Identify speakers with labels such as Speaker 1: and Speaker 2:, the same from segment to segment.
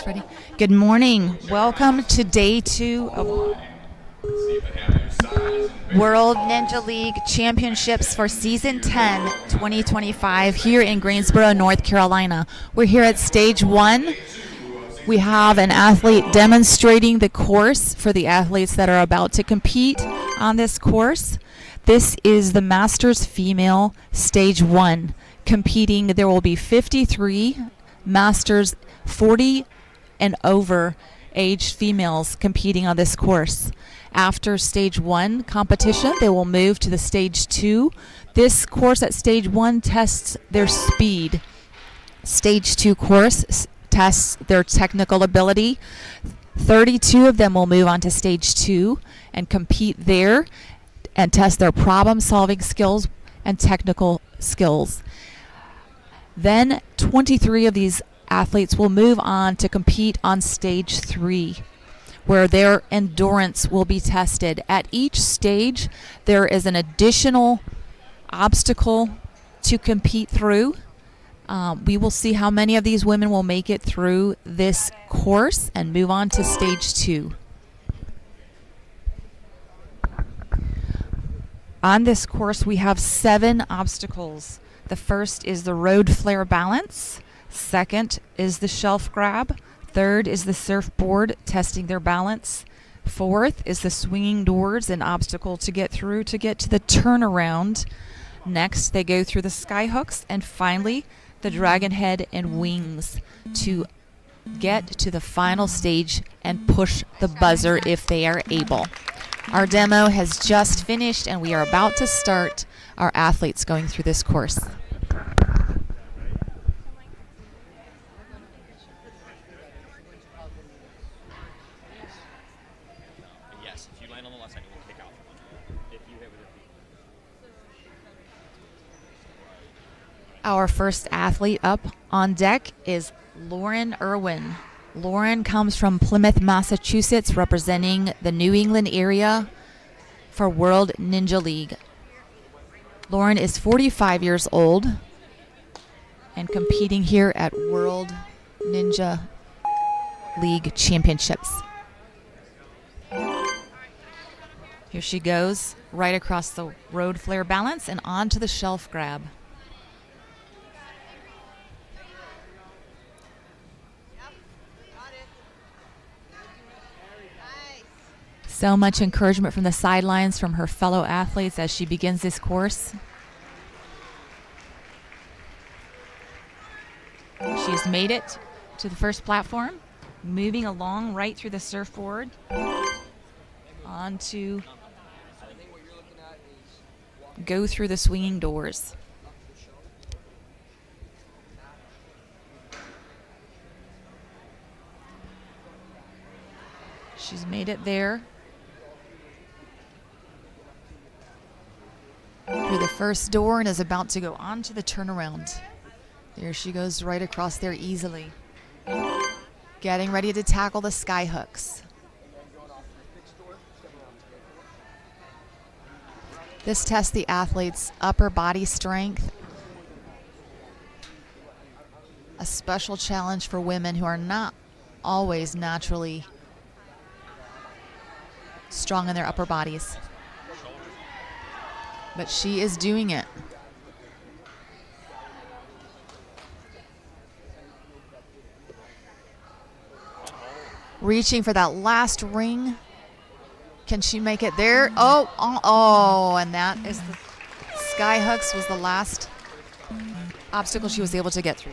Speaker 1: It's ready. Good morning. Welcome to day 2 of World Ninja League Championships for Season 10, 2025 here in Greensboro, North Carolina. We're here at Stage 1. We have an athlete demonstrating the course for the athletes that are about to compete on this course. This is the Masters Female Stage 1. Competing, there will be 53 Masters 40 and over aged females competing on this course. After Stage 1 competition, they will move to the Stage 2. This course at Stage 1 tests their speed. Stage 2 course tests their technical ability. 32 of them will move on to Stage 2 and compete there and test their problem-solving skills and technical skills. Then 23 of these athletes will move on to compete on Stage 3, where their endurance will be tested. At each stage, there is an additional obstacle to compete through. We will see how many of these women will make it through this course and move on to Stage 2. On this course, we have 7 obstacles. The first is the road flare balance. Second is the shelf grab. Third is the surfboard, testing their balance. Fourth is the swinging doors, an obstacle to get through to get to the turnaround. Next, they go through the sky hooks. And finally, the dragon head and wings to get to the final stage and push the buzzer if they are able. Our demo has just finished, and we are about to start our athletes going through this course. Our first athlete up on deck is Lauren Irwin. Lauren comes from Plymouth, Massachusetts, representing the New England area for World Ninja League. Lauren is 45 years old and competing here at World Ninja League Championships. Here she goes, right across the road flare balance and onto the shelf grab. So much encouragement from the sidelines from her fellow athletes as she begins this course. She's made it to the first platform, moving along right through the surfboard onto go through the swinging doors. She's made it there. Through the first door and is about to go on to the turnaround. There she goes right across there easily. Getting ready to tackle the sky hooks. This tests the athlete's upper body strength. A special challenge for women who are not always naturally strong in their upper bodies. But she is doing it. Reaching for that last ring. Can she make it there? Oh, and that is the sky hooks was the last obstacle she was able to get through.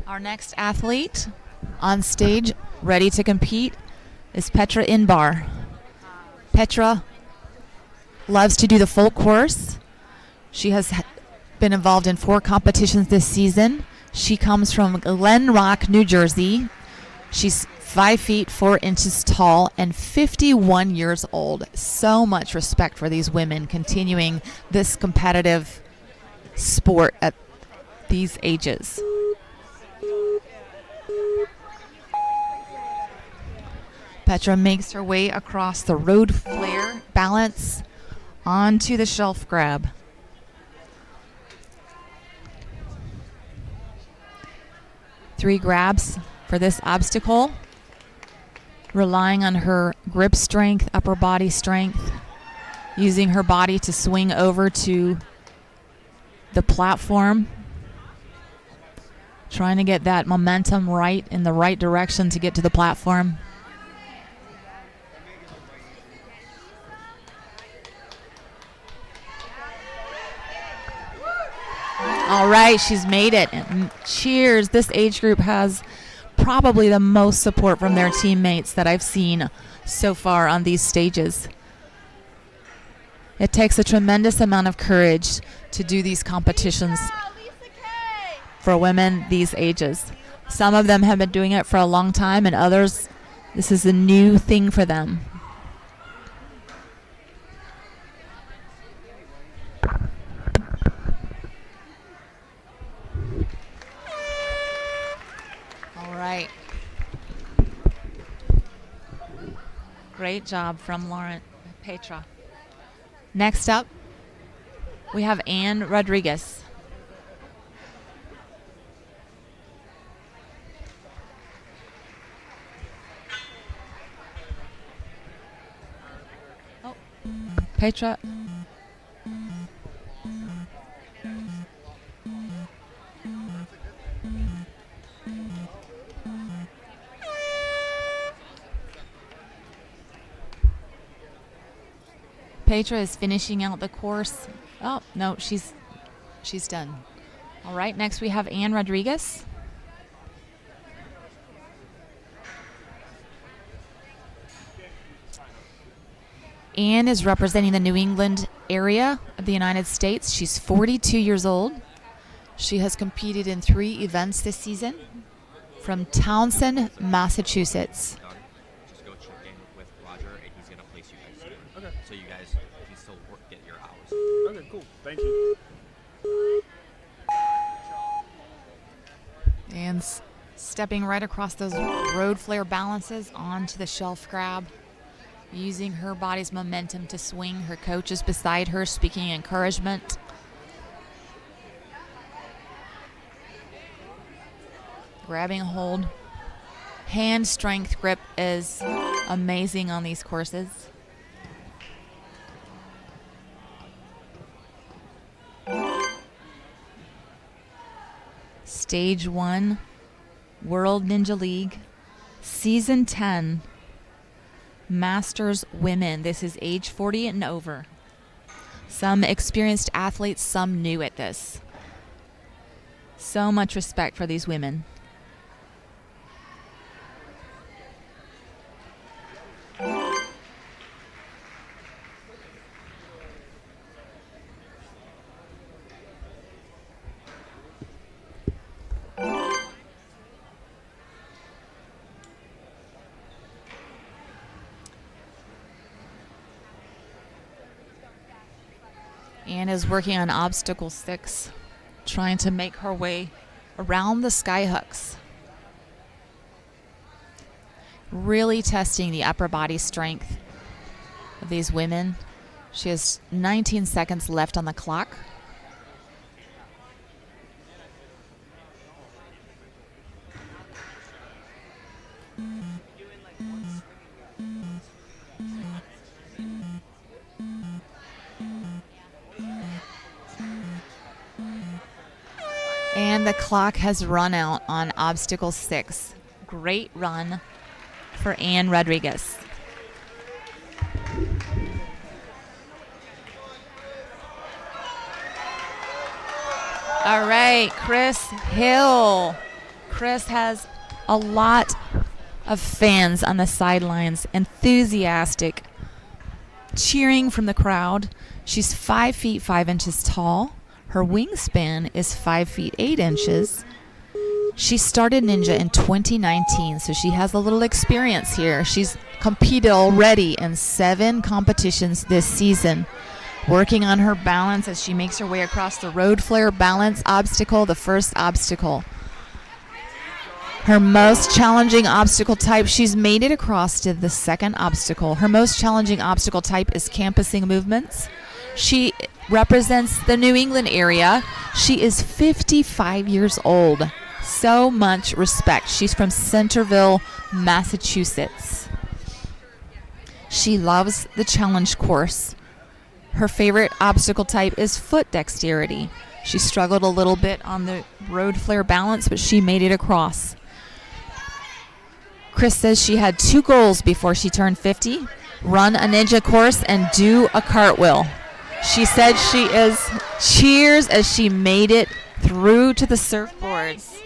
Speaker 1: Our next athlete on stage, ready to compete, is Petra Inbar. Petra loves to do the full course. She has been involved in 4 competitions this season. She comes from Glen Rock, New Jersey. She's 5 feet 4 inches tall and 51 years old. So much respect for these women continuing this competitive sport at these ages. Petra makes her way across the road flare balance onto the shelf grab. Three grabs for this obstacle, relying on her grip strength, upper body strength, using her body to swing over to the platform, trying to get that momentum right in the right direction to get to the platform. All right, she's made it. And cheers. This age group has probably the most support from their teammates that I've seen so far on these stages. It takes a tremendous amount of courage to do these competitions for women these ages. Some of them have been doing it for a long time, and others, this is a new thing for them. All right. Great job from Petra. Next up, we have Anne Rodriguez. Oh, Petra. Petra is finishing out the course. Oh, no, she's done. All right, next we have Anne Rodriguez. Anne is representing the New England area of the United States. She's 42 years old. She has competed in 3 events this season from Townsend, Massachusetts.
Speaker 2: Just go check in with Roger, and he's going to place you guys soon. Okay. So you guys can still get your hours.
Speaker 3: Okay, cool. Thank you.
Speaker 1: And stepping right across those road flare balances onto the shelf grab, using her body's momentum to swing. Her coach is beside her, speaking encouragement. Grabbing a hold. Hand strength grip is amazing on these courses. Stage 1, World Ninja League, Season 10, Masters Women. This is age 40 and over. Some experienced athletes, some new at this. So much respect for these women. Anne is working on obstacle 6, trying to make her way around the skyhooks. Really testing the upper body strength of these women. She has 19 seconds left on the clock. And the clock has run out on obstacle 6. Great run for Anne Rodriguez. All right, Chris Hill. Chris has a lot of fans on the sidelines, enthusiastic, cheering from the crowd. She's 5 feet 5 inches tall. Her wingspan is 5 feet 8 inches. She started Ninja in 2019, so she has a little experience here. She's competed already in 7 competitions this season, working on her balance as she makes her way across the road flare balance obstacle, the first obstacle. Her most challenging obstacle type, she's made it across to the second obstacle. Her most challenging obstacle type is campusing movements. She represents the New England area. She is 55 years old. So much respect. She's from Centerville, Massachusetts. She loves the challenge course. Her favorite obstacle type is foot dexterity. She struggled a little bit on the road flare balance, but she made it across. Chris says she had 2 goals before she turned 50, run a ninja course and do a cartwheel. She said she is cheers as she made it through to the surfboards.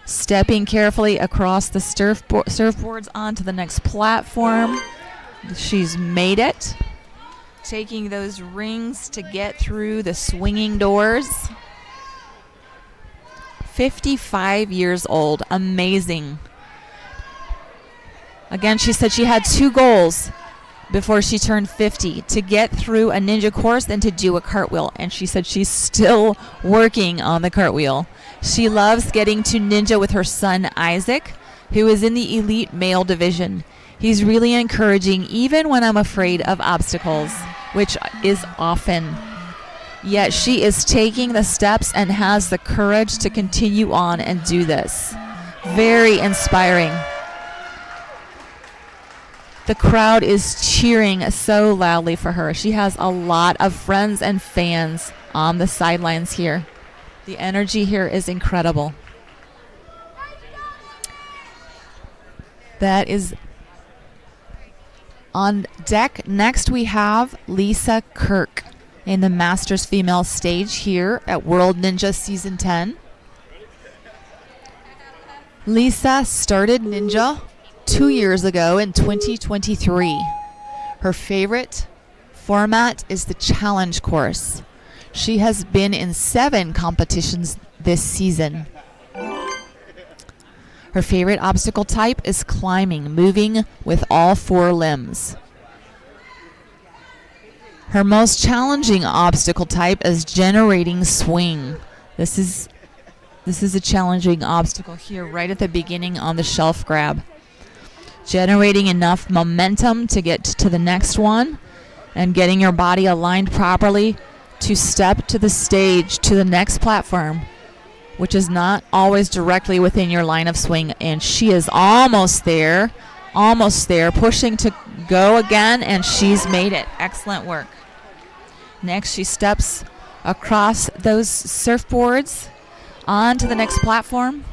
Speaker 1: Stepping carefully across the surfboards onto the next platform. She's made it. Taking those rings to get through the swinging doors. 55 years old. Amazing. Again, she said she had 2 goals before she turned 50, to get through a ninja course and to do a cartwheel. And she said she's still working on the cartwheel. She loves getting to ninja with her son, Isaac, who is in the elite male division. He's really encouraging, even when I'm afraid of obstacles, which is often. Yet she is taking the steps and has the courage to continue on and do this. Very inspiring. The crowd is cheering so loudly for her. She has a lot of friends and fans on the sidelines here. The energy here is incredible. That is on deck. Next we have Lisa Kirk in the Masters Female stage here at World Ninja Season 10. Lisa started Ninja 2 years ago in 2023. Her favorite format is the challenge course. She has been in 7 competitions this season. Her favorite obstacle type is climbing, moving with all 4 limbs. Her most challenging obstacle type is generating swing. This is a challenging obstacle here right at the beginning on the shelf grab. Generating enough momentum to get to the next one and getting your body aligned properly to step to the stage, to the next platform, which is not always directly within your line of swing. And she is almost there, pushing to go again, and she's made it. Excellent work. Next, she steps across those surfboards onto the next platform,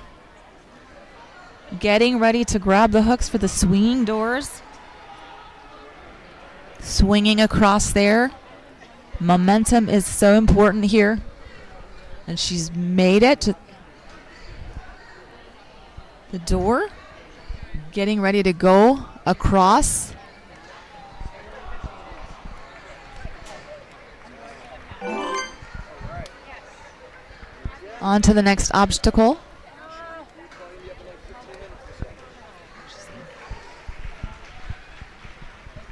Speaker 1: getting ready to grab the hooks for the swinging doors. Swinging across there. Momentum is so important here. And she's made it to the door. Getting ready to go across. On to the next obstacle.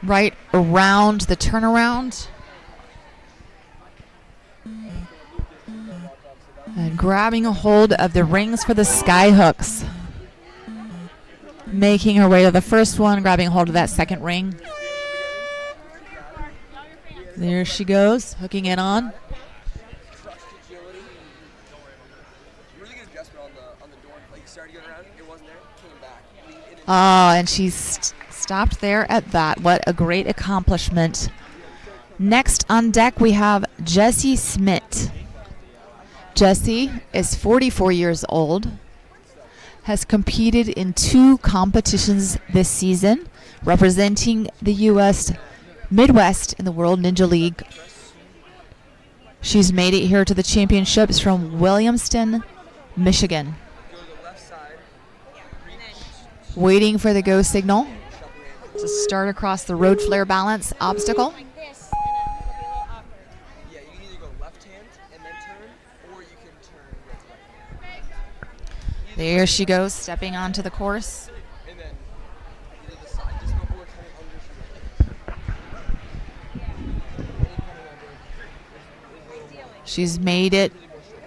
Speaker 1: Right around the turnaround. And grabbing a hold of the rings for the sky hooks. Making her way to the first one, grabbing a hold of that second ring. There she goes, hooking it on. Oh, and she's stopped there at that. What a great accomplishment. Next on deck we have Jessie Smith. Jessie is 44 years old, has competed in 2 competitions this season, representing the U.S. Midwest in the World Ninja League. She's made it here to the championships from Williamston, Michigan. Waiting for the go signal to start across the road flare balance obstacle. There she goes, stepping onto the course. She's made it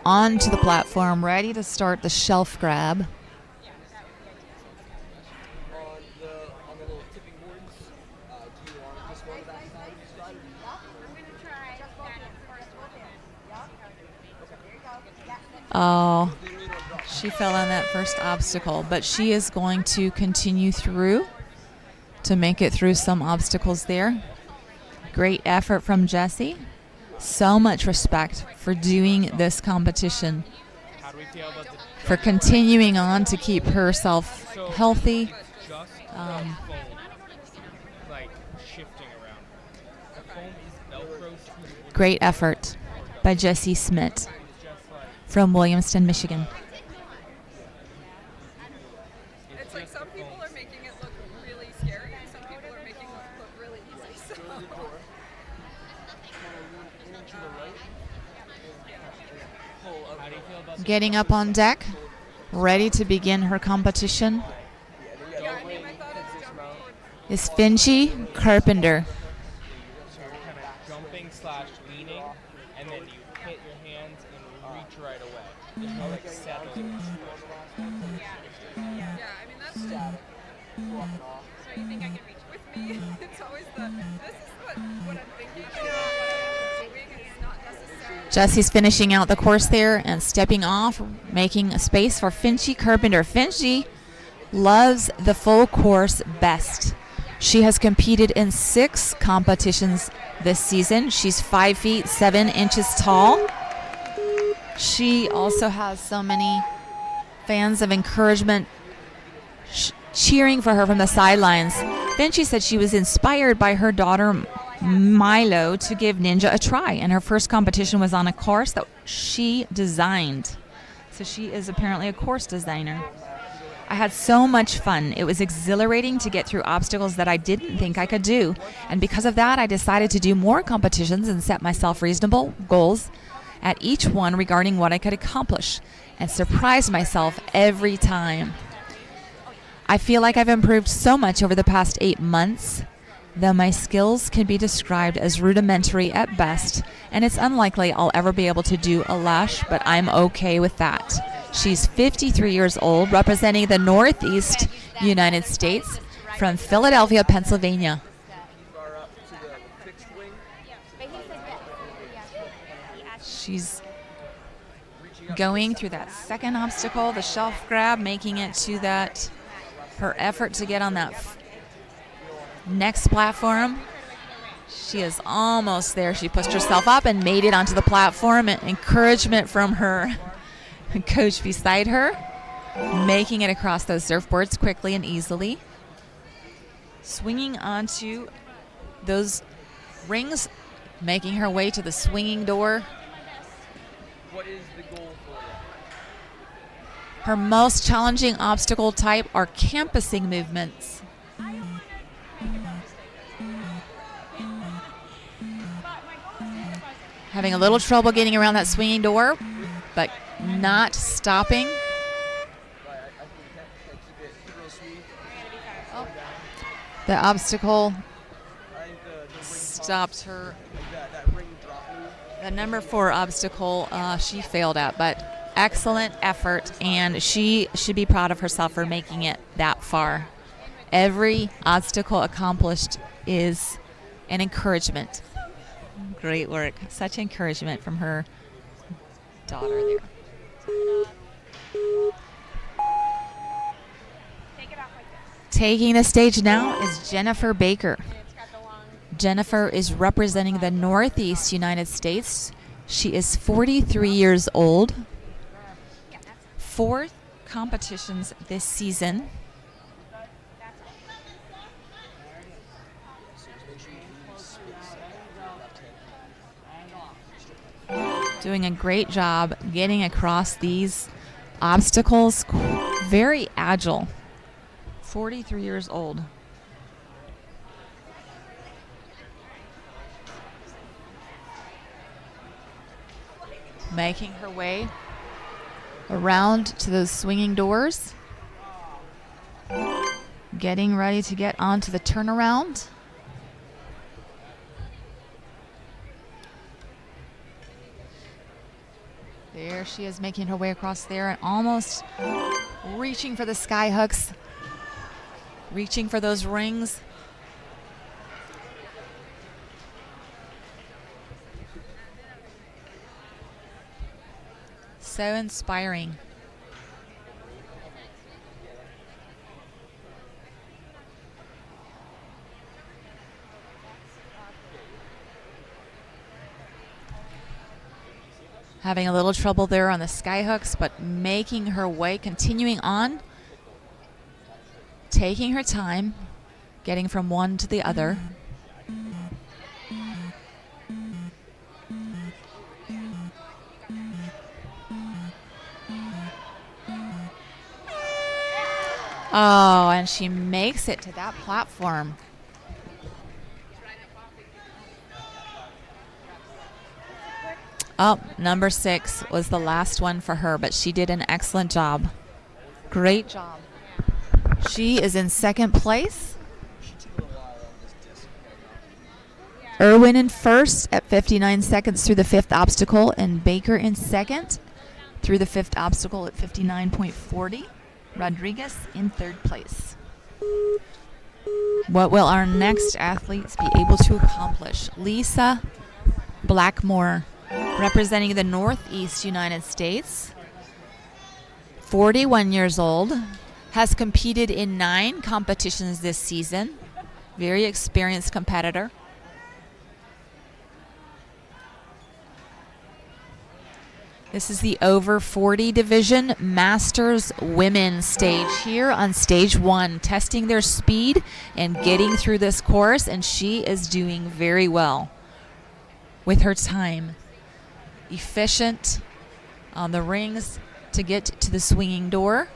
Speaker 1: onto the platform, ready to start the shelf grab. Oh, she fell on that first obstacle, but she is going to continue through to make it through some obstacles there. Great effort from Jessie. So much respect for doing this competition, for continuing on to keep herself healthy. Great effort by Jessie Smith from Williamston, Michigan.
Speaker 3: It's like some people are making it look really scary and some people are making it look really easy. So.
Speaker 1: Getting up on deck, ready to begin her competition, is Fintchy Carpenter.
Speaker 4: So you're kind of jumping / leaning, and then you hit your hands and reach right away. There's no like settling.
Speaker 3: Yeah, I mean that's static. So you think I can reach with me? It's always this is what I'm thinking. It's not necessarily.
Speaker 1: Jessie's finishing out the course there and stepping off, making a space for Fintchy Carpenter. Fintchy loves the full course best. She has competed in 6 competitions this season. She's 5 feet 7 inches tall. She also has so many fans of encouragement cheering for her from the sidelines. Fintchy said she was inspired by her daughter Milo to give Ninja a try, and her first competition was on a course that she designed. So she is apparently a course designer. I had so much fun. It was exhilarating to get through obstacles that I didn't think I could do. And because of that, I decided to do more competitions and set myself reasonable goals at each one regarding what I could accomplish, and surprised myself every time. I feel like I've improved so much over the past 8 months, though my skills can be described as rudimentary at best, and it's unlikely I'll ever be able to do a lash, but I'm okay with that. She's 53 years old, representing the Northeast United States from Philadelphia, Pennsylvania. She's going through that second obstacle, the shelf grab, making it to that, her effort to get on that next platform. She is almost there. She pushed herself up and made it onto the platform. Encouragement from her coach beside her, making it across those surfboards quickly and easily. Swinging onto those rings, making her way to the swinging door.
Speaker 4: What is the goal for you?
Speaker 1: Her most challenging obstacle type are campusing movements. Having a little trouble getting around that swinging door, but not stopping. Oh. The obstacle stopped her. The number 4 obstacle she failed at, but excellent effort, and she should be proud of herself for making it that far. Every obstacle accomplished is an encouragement. Great work. Such encouragement from her daughter there. Taking the stage now is Jennifer Baker. Jennifer is representing the Northeast United States. She is 43 years old. 4 competitions this season. Doing a great job getting across these obstacles. Very agile. 43 years old. Making her way around to those swinging doors. Getting ready to get onto the turnaround. There she is, making her way across there and almost reaching for the sky hooks. Reaching for those rings. So inspiring. Having a little trouble there on the sky hooks, but making her way, continuing on, taking her time, getting from one to the other. Oh, and she makes it to that platform. Oh, number 6 was the last one for her, but she did an excellent job. Great job. She is in second place. Irwin in first at 59 seconds through the 5th obstacle, and Baker in second through the 5th obstacle at 59.40. Rodriguez in 3rd place. What will our next athletes be able to accomplish? Lisa Blackmore, representing the Northeast United States, 41 years old, has competed in 9 competitions this season. Very experienced competitor. This is the over 40 division Masters Women's stage here on stage 1, testing their speed and getting through this course, and she is doing very well with her time. Efficient on the rings to get to the swinging door.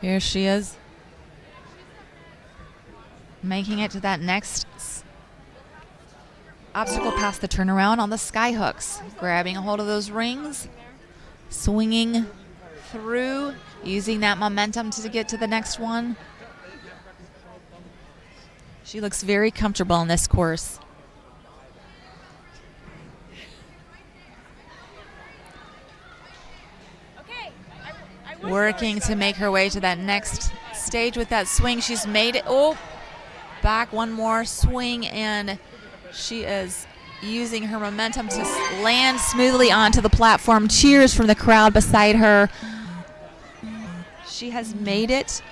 Speaker 1: Here she is, making it to that next obstacle past the turnaround on the sky hooks, grabbing a hold of those rings, swinging through, using that momentum to get to the next one. She looks very comfortable in this course. Working to make her way to that next stage with that swing. She's made it. Oh, back one more swing, and she is using her momentum to land smoothly onto the platform. Cheers from the crowd beside her. She has made it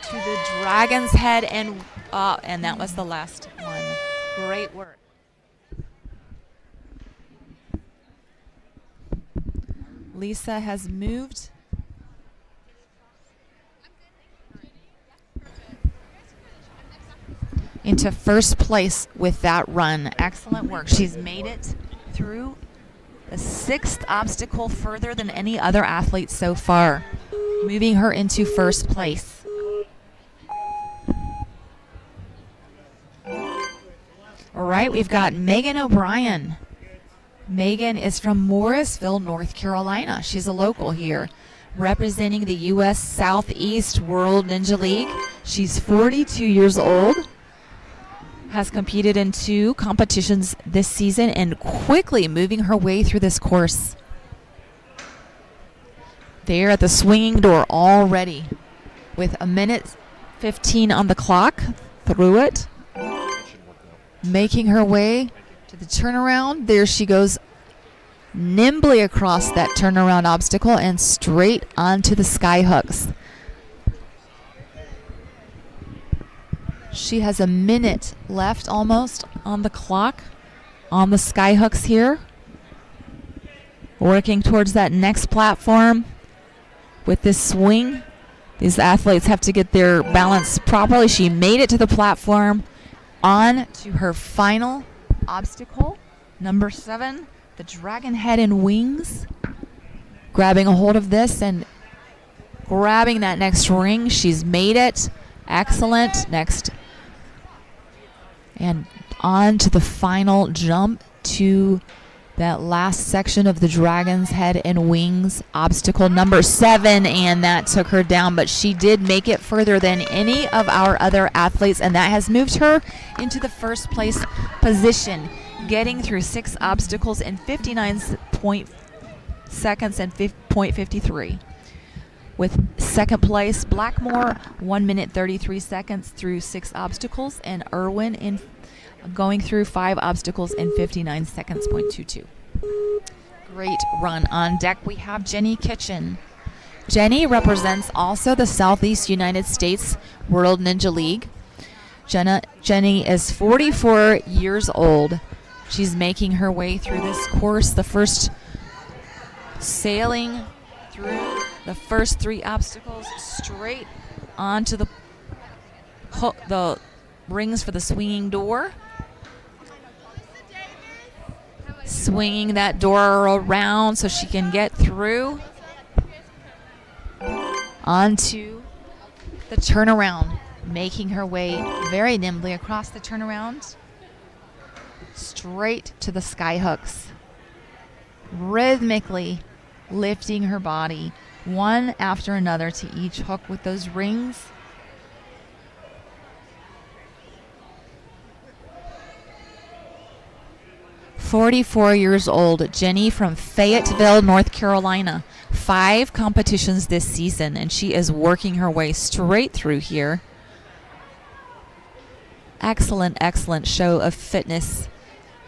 Speaker 1: to the Dragon's Head, and that was the last one. Great work. Lisa has moved into first place with that run. Excellent work. She's made it through the 6th obstacle further than any other athlete so far, moving her into first place. All right, we've got Megan O'Brien. Megan is from Morrisville, North Carolina. She's a local here, representing the U.S. Southeast World Ninja League. She's 42 years old. Has competed in 2 competitions this season and quickly moving her way through this course. There at the swinging door already with a minute 15 on the clock through it. Making her way to the turnaround. There she goes nimbly across that turnaround obstacle and straight onto the sky hooks. She has a minute left almost on the clock on the sky hooks here. Working towards that next platform with this swing. These athletes have to get their balance properly. She made it to the platform, on to her final obstacle, number 7, the Dragon Head and Wings. Grabbing a hold of this and grabbing that next ring. She's made it. Excellent. Next. And on to the final jump to that last section of the Dragon's Head and Wings, obstacle number 7, and that took her down, but she did make it further than any of our other athletes, and that has moved her into the first place position, getting through 6 obstacles in 59.40 seconds and 0.53. With second place, Blackmore, 1 minute 33 seconds through 6 obstacles, and Irwin going through 5 obstacles in 59 seconds, .22. Great run. On deck, we have Jenny Kitchen. Jenny represents also the Southeast United States World Ninja League. Jenny is 44 years old. She's making her way through this course, the first sailing through the first 3 obstacles straight onto the hook, the rings for the swinging door. Swinging that door around so she can get through onto the turnaround, making her way very nimbly across the turnaround straight to the sky hooks, rhythmically lifting her body one after another to each hook with those rings. "44 years old, Jenny from Fayetteville, North Carolina. 5 competitions this season, and she is working her way straight through here. Excellent, excellent show of fitness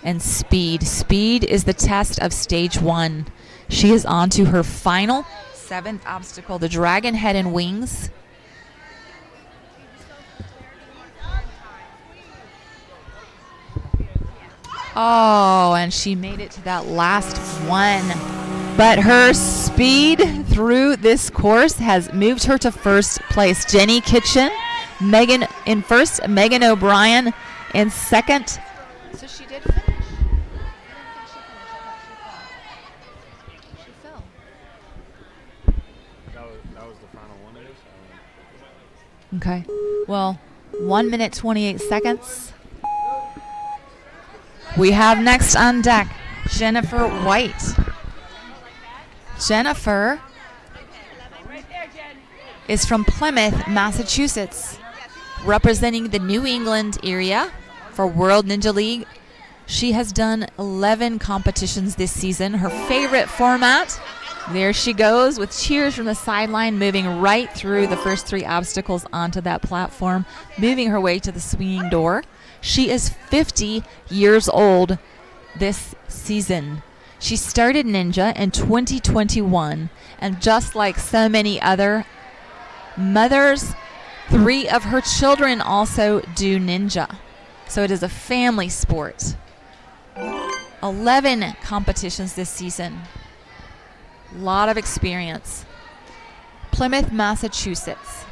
Speaker 1: and speed. Speed is the test of stage 1. She is on to her final 7th obstacle, the dragon head and wings. Oh, and she made it to that last one. But her speed through this course has moved her to first place. Jenny Kitchen, Megan in first, Megan O'Brien in second. So she did finish. She fell.
Speaker 5: That was the final one of this?
Speaker 1: Okay. Well, 1 minute 28 seconds. We have next on deck Jennifer White. Jennifer is from Plymouth, Massachusetts, representing the New England area for World Ninja League. She has done 11 competitions this season. Her favorite format, there she goes with cheers from the sideline, moving right through the first 3 obstacles onto that platform, moving her way to the swinging door. She is 50 years old this season. She started Ninja in 2021, and just like so many other mothers, 3 of her children also do Ninja. So it is a family sport. 11 competitions this season. A lot of experience. Plymouth, Massachusetts.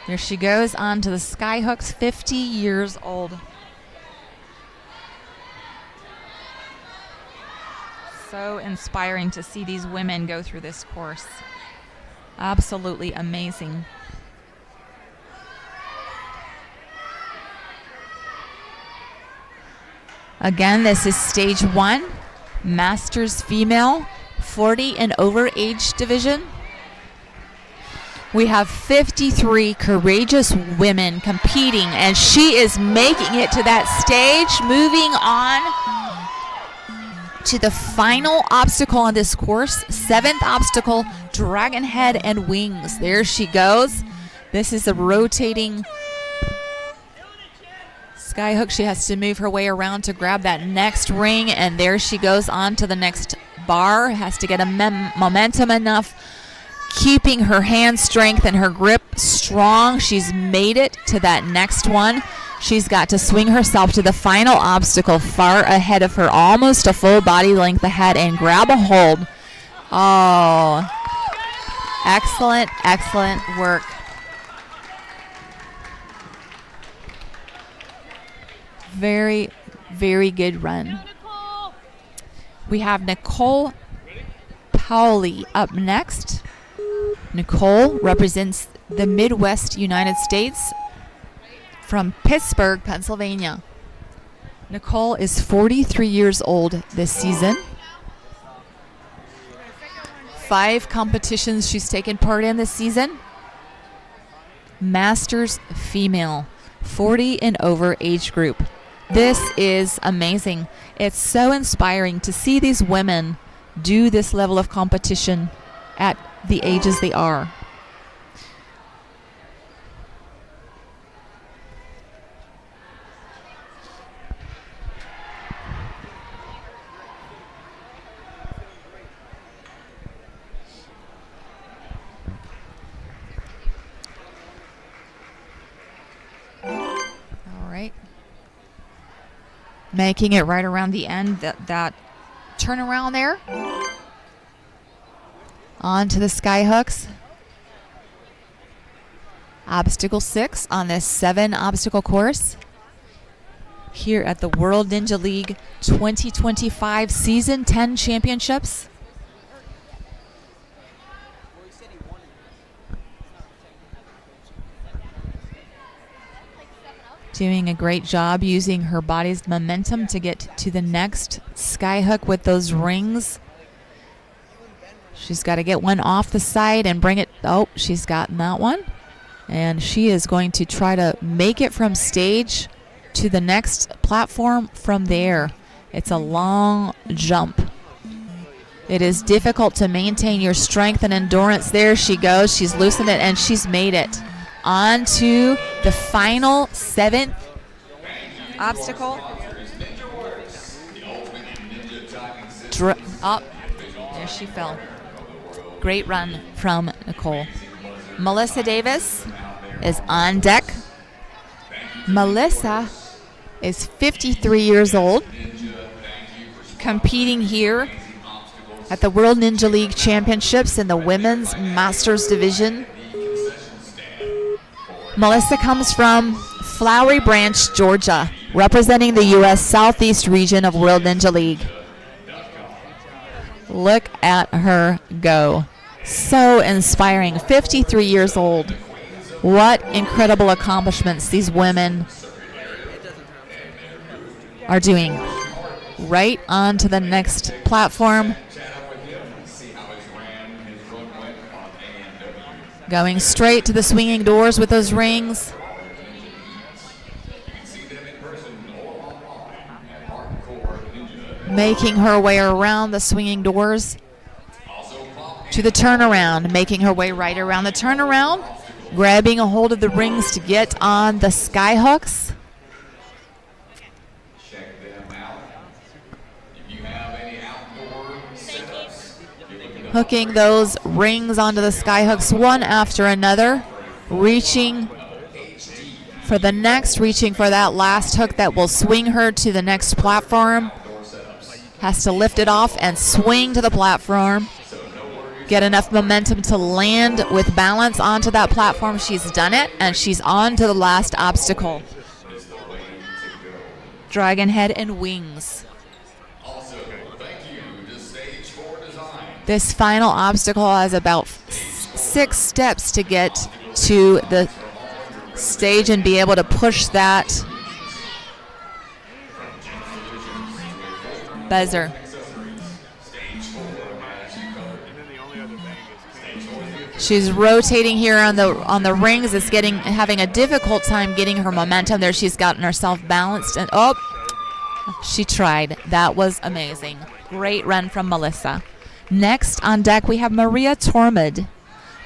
Speaker 1: There she goes on to the sky hooks, 50 years old. So inspiring to see these women go through this course. Absolutely amazing. Again, this is stage 1, Masters Female, 40 and over age division. We have 53 courageous women competing, and she is making it to that stage, moving on to the final obstacle on this course, 7th obstacle, dragon head and wings. There she goes. This is a rotating sky hook. She has to move her way around to grab that next ring, and there she goes on to the next bar. Has to get a momentum enough, keeping her hand strength and her grip strong. She's made it to that next one. She's got to swing herself to the final obstacle far ahead of her, almost a full body length ahead, and grab a hold. Oh, excellent, excellent work. Very, very good run. We have Nicole Powley up next. Nicole represents the Midwest United States from Pittsburgh, Pennsylvania. Nicole is 43 years old this season. 5 competitions she's taken part in this season. Masters Female, 40 and over age group. This is amazing. It's so inspiring to see these women do this level of competition at the ages they are. All right. Making it right around the end, that turnaround there. On to the sky hooks. Obstacle 6 on this 7 obstacle course here at the World Ninja League 2025 Season 10 Championships. Doing a great job using her body's momentum to get to the next sky hook with those rings. She's got to get one off the side and bring it. Oh, she's gotten that one. And she is going to try to make it from stage to the next platform from there. It's a long jump. It is difficult to maintain your strength and endurance. There she goes. She's loosened it and she's made it. On to the final 7th obstacle. Up. There she fell. Great run from Nicole. Melissa Davis is on deck. Melissa is 53 years old, competing here at the World Ninja League Championships in the Women's Masters Division. Melissa comes from Flowery Branch, Georgia, representing the U.S. Southeast region of World Ninja League. Look at her go. So inspiring. 53 years old. What incredible accomplishments these women are doing. Right on to the next platform. Going straight to the swinging doors with those rings. Making her way around the swinging doors to the turnaround. Making her way right around the turnaround. Grabbing a hold of the rings to get on the sky hooks. Hooking those rings onto the sky hooks one after another, reaching for the next, reaching for that last hook that will swing her to the next platform. Has to lift it off and swing to the platform. Get enough momentum to land with balance onto that platform. She's done it, and she's on to the last obstacle. Dragon head and wings. This final obstacle has about 6 steps to get to the stage and be able to push that buzzer. She's rotating here on the rings. It's having a difficult time getting her momentum there. She's gotten herself balanced, and oh, she tried. That was amazing. Great run from Melissa. Next on deck, we have Maria Tormund.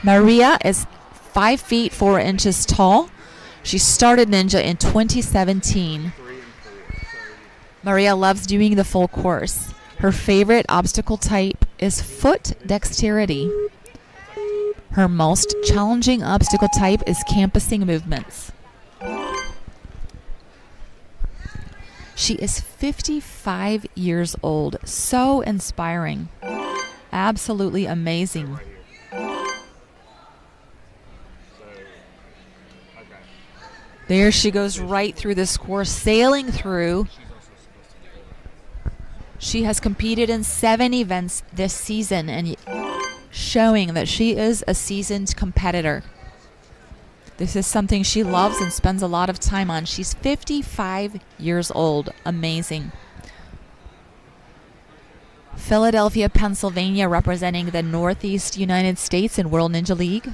Speaker 1: Maria is 5 feet 4 inches tall. She started Ninja in 2017. Maria loves doing the full course. Her favorite obstacle type is foot dexterity. Her most challenging obstacle type is campusing movements. She is 55 years old. So inspiring. Absolutely amazing. There she goes right through this course, sailing through. She has competed in 7 events this season and showing that she is a seasoned competitor. This is something she loves and spends a lot of time on. She's 55 years old. Amazing. Philadelphia, Pennsylvania, representing the Northeast United States in World Ninja League.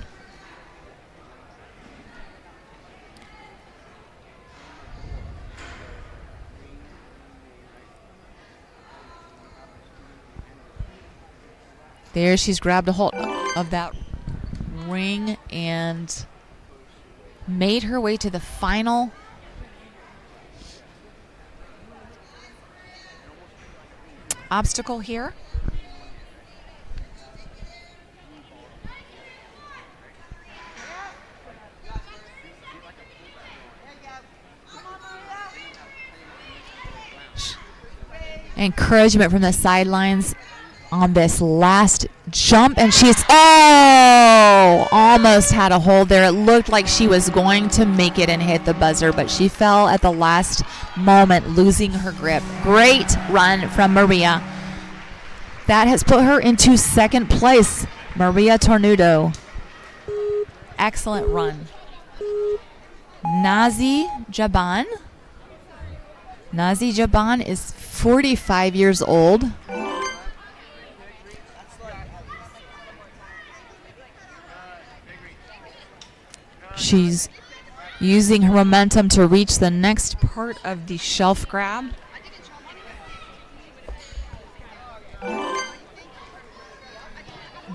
Speaker 1: There she's grabbed a hold of that ring and made her way to the final obstacle here. Encouragement from the sidelines on this last jump, and she's almost had a hold there. It looked like she was going to make it and hit the buzzer, but she fell at the last moment, losing her grip. Great run from Maria. That has put her into second place. Maria Tornudo. Excellent run. Nazi Jaban. Nazi Jaban is 45 years old. She's using her momentum to reach the next part of the shelf grab.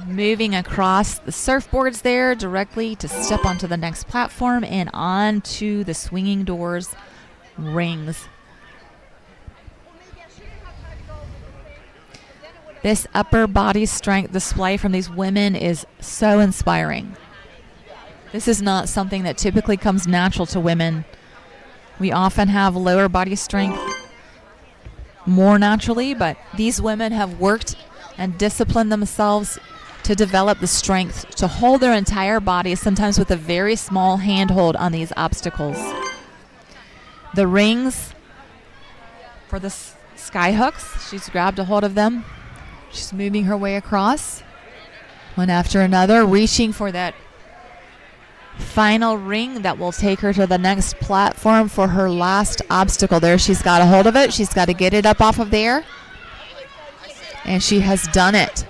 Speaker 1: Moving across the surfboards there directly to step onto the next platform and onto the swinging doors rings. This upper body strength display from these women is so inspiring. This is not something that typically comes natural to women. We often have lower body strength more naturally, but these women have worked and disciplined themselves to develop the strength to hold their entire body, sometimes with a very small handhold on these obstacles. The rings for the sky hooks, she's grabbed a hold of them. She's moving her way across, one after another, reaching for that final ring that will take her to the next platform for her last obstacle. There, she's got a hold of it. She's got to get it up off of there. And she has done it.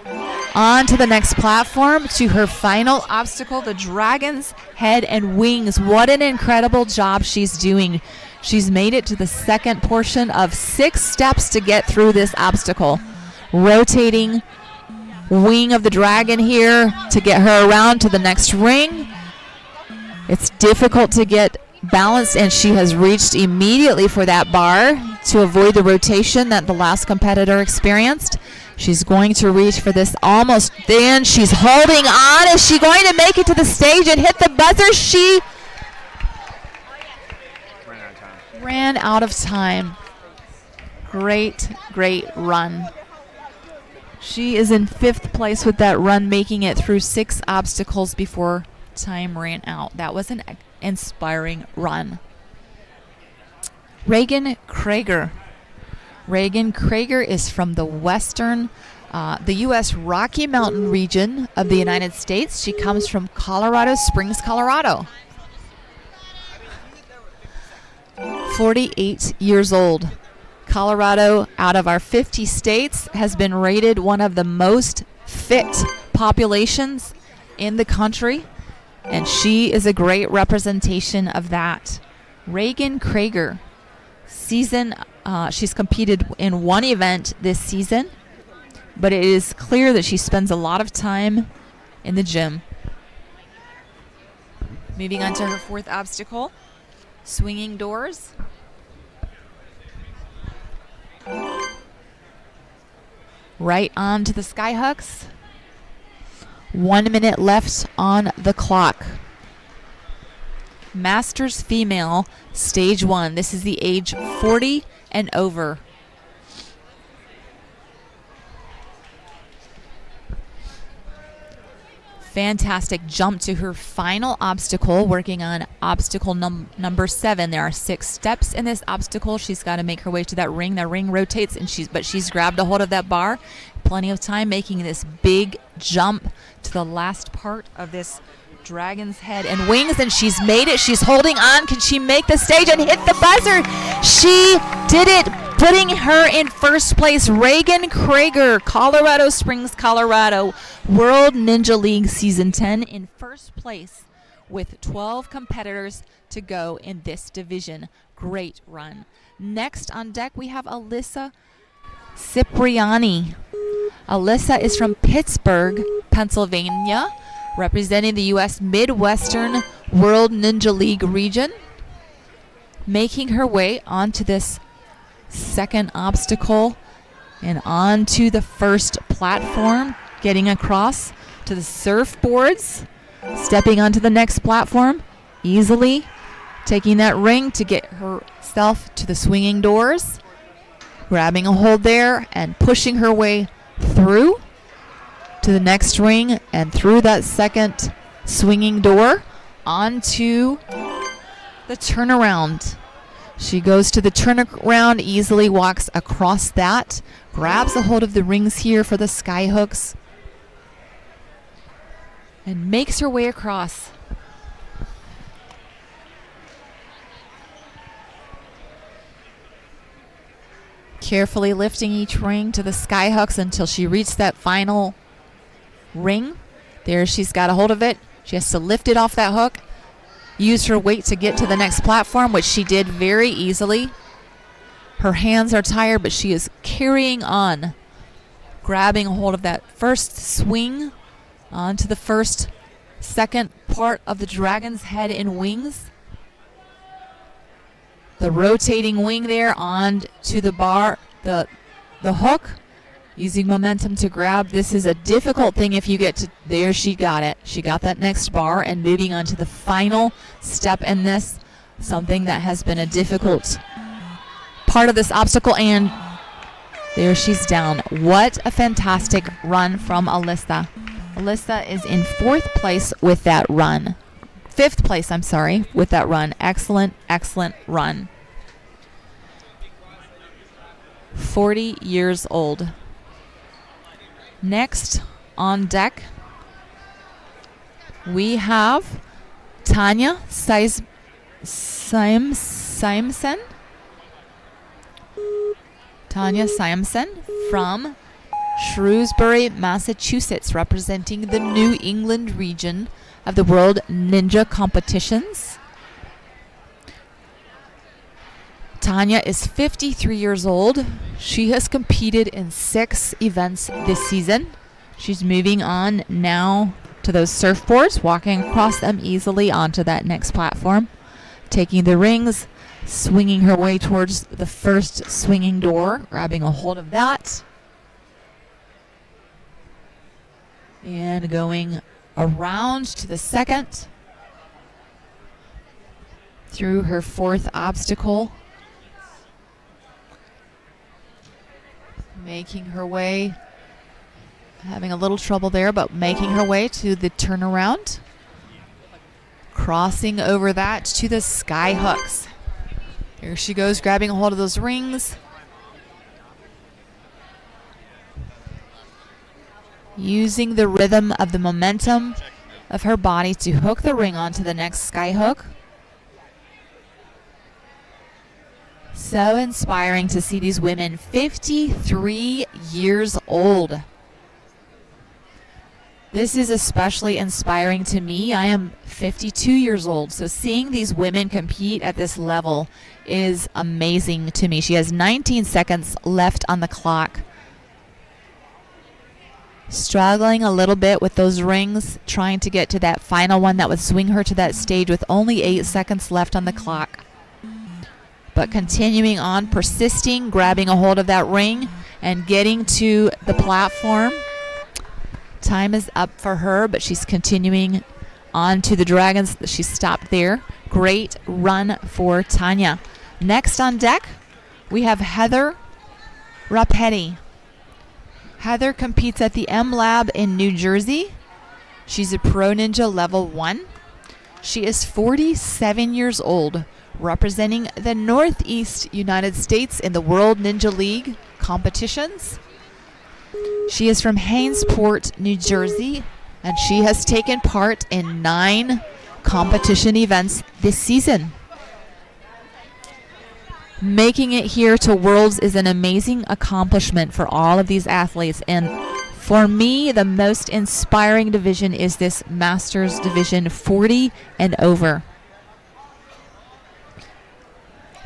Speaker 1: On to the next platform, to her final obstacle, the dragon's head and wings. What an incredible job she's doing. She's made it to the second portion of 6 steps to get through this obstacle. Rotating wing of the dragon here to get her around to the next ring. It's difficult to get balanced, and she has reached immediately for that bar to avoid the rotation that the last competitor experienced. She's going to reach for this almost. Then she's holding on. Is she going to make it to the stage and hit the buzzer? She ran out of time. Great, great run. She is in 5th place with that run, making it through 6 obstacles before time ran out. That was an inspiring run. Reagan Krager. Reagan Krager is from the the U.S. Rocky Mountain region of the United States. She comes from Colorado Springs, Colorado. 48 years old. Colorado, out of our 50 states, has been rated one of the most fit populations in the country, and she is a great representation of that. Reagan Krager, she's competed in 1 event this season, but it is clear that she spends a lot of time in the gym. Moving on to her 4th obstacle, swinging doors. Right on to the sky hooks. 1 minute left on the clock. Masters female, stage 1. This is the age 40 and over. Fantastic jump to her final obstacle, working on obstacle number 7. There are 6 steps in this obstacle. She's got to make her way to that ring. The ring rotates, and she's grabbed a hold of that bar. Plenty of time, making this big jump to the last part of this dragon's head and wings, and she's made it. She's holding on. Can she make the stage and hit the buzzer? She did it, putting her in 1st place. Reagan Krager, Colorado Springs, Colorado, World Ninja League Season 10 in 1st place with 12 competitors to go in this division. Great run. Next on deck, we have Alyssa Cypriyani. Alyssa is from Pittsburgh, Pennsylvania, representing the U.S. Midwestern World Ninja League region, making her way onto this second obstacle and onto the first platform, getting across to the surfboards, stepping onto the next platform, easily taking that ring to get herself to the swinging doors, grabbing a hold there and pushing her way through to the next ring and through that second swinging door onto the turnaround. She goes to the turnaround, easily walks across that, grabs a hold of the rings here for the sky hooks, and makes her way across. Carefully lifting each ring to the sky hooks until she reached that final ring. There, she's got a hold of it. She has to lift it off that hook, use her weight to get to the next platform, which she did very easily. Her hands are tired, but she is carrying on, grabbing a hold of that first swing onto the second part of the dragon's head and wings. The rotating wing there on to the bar, the hook, using momentum to grab. This is a difficult thing if you get to there. She got it. She got that next bar and moving on to the final step in this, something that has been a difficult part of this obstacle, and there she's down. What a fantastic run from Alyssa. Alyssa is in 4th place with that run. 5th place, I'm sorry, with that run. Excellent, excellent run. 40 years old. Next on deck, we have Tanya Samson. Tanya Samson from Shrewsbury, Massachusetts, representing the New England region of the World Ninja Competitions. Tanya is 53 years old. She has competed in 6 events this season. She's moving on now to those surfboards, walking across them easily onto that next platform, taking the rings, swinging her way towards the first swinging door, grabbing a hold of that, and going around to the second, through her 4th obstacle, making her way, having a little trouble there, but making her way to the turnaround, crossing over that to the sky hooks. Here she goes, grabbing a hold of those rings, using the rhythm of the momentum of her body to hook the ring onto the next sky hook. So inspiring to see these women, 53 years old. This is especially inspiring to me. I am 52 years old, so seeing these women compete at this level is amazing to me. She has 19 seconds left on the clock. Struggling a little bit with those rings, trying to get to that final one that would swing her to that stage with only 8 seconds left on the clock. But continuing on, persisting, grabbing a hold of that ring and getting to the platform. Time is up for her, but she's continuing on to the dragons. She stopped there. Great run for Tanya. Next on deck, we have Heather Rapetti. Heather competes at the M Lab in New Jersey. She's a Pro Ninja Level 1. She is 47 years old, representing the Northeast United States in the World Ninja League competitions. She is from Hainesport, New Jersey, and she has taken part in 9 competition events this season. Making it here to Worlds is an amazing accomplishment for all of these athletes, and for me, the most inspiring division is this Masters division, 40 and over.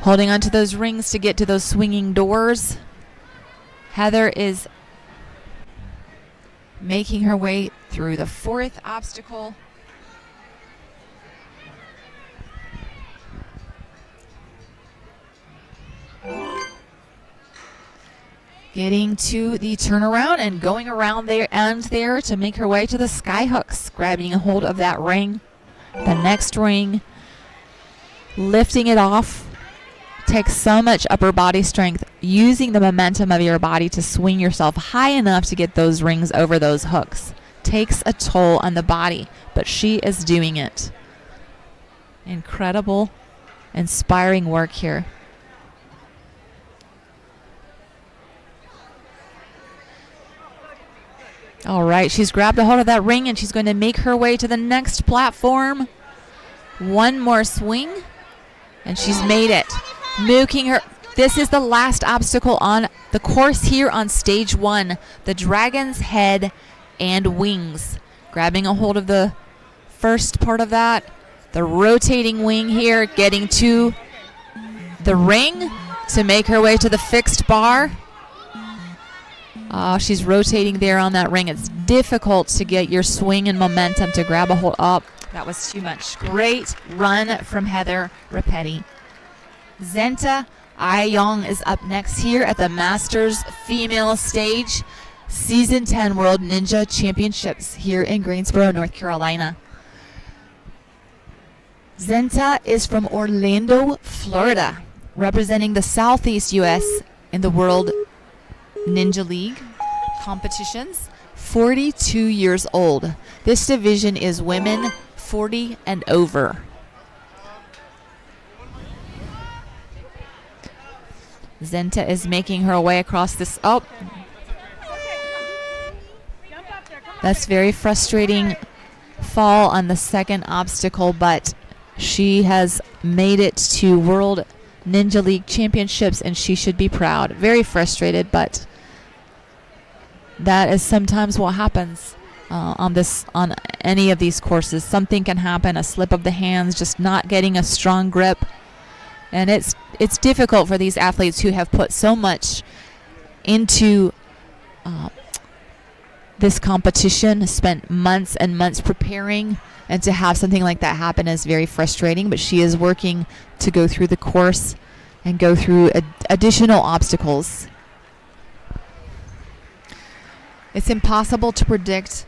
Speaker 1: Holding onto those rings to get to those swinging doors. Heather is making her way through the fourth obstacle. Getting to the turnaround and going around their end there to make her way to the sky hooks, grabbing a hold of that ring, the next ring, lifting it off. Takes so much upper body strength, using the momentum of your body to swing yourself high enough to get those rings over those hooks. Takes a toll on the body, but she is doing it. Incredible, inspiring work here. All right, she's grabbed a hold of that ring and she's going to make her way to the next platform. One more swing and she's made it. Making her. This is the last obstacle on the course here on stage 1. The dragon's head and wings. Grabbing a hold of the first part of that. The rotating wing here, getting to the ring to make her way to the fixed bar. She's rotating there on that ring. It's difficult to get your swing and momentum to grab a hold. Oh, that was too much. Great run from Heather Rapetti. Zenta Ayong is up next here at the Masters Female Stage, Season 10 World Ninja Championships here in Greensboro, North Carolina. Zenta is from Orlando, Florida, representing the Southeast U.S. in the World Ninja League competitions. 42 years old. This division is women 40 and over. Zenta is making her way across this. Oh, that's very frustrating fall on the second obstacle, but she has made it to World Ninja League Championships and she should be proud. Very frustrated, but that is sometimes what happens on any of these courses. Something can happen, a slip of the hands, just not getting a strong grip. And it's difficult for these athletes who have put so much into this competition, spent months and months preparing, and to have something like that happen is very frustrating. But she is working to go through the course and go through additional obstacles. It's impossible to predict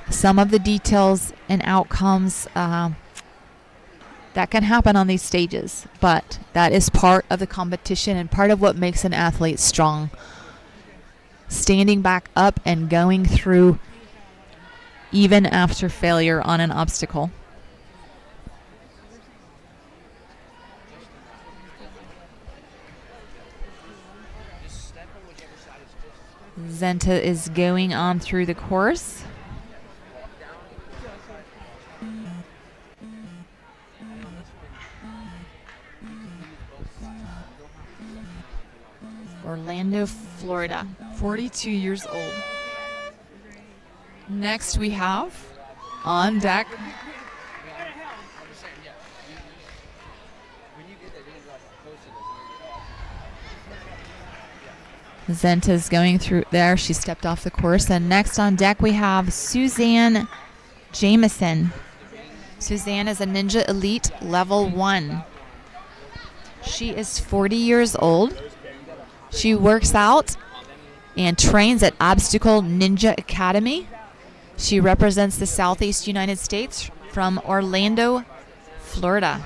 Speaker 1: some of the details and outcomes that can happen on these stages, but that is part of the competition and part of what makes an athlete strong. Standing back up and going through even after failure on an obstacle. Zenta is going on through the course. Orlando, Florida, 42 years old. Next we have on deck Zenta's going through there. She stepped off the course. And next on deck we have Suzanne Jameson. Suzanne is a Ninja Elite Level 1. She is 40 years old. She works out and trains at Obstacle Ninja Academy. She represents the Southeast United States from Orlando, Florida.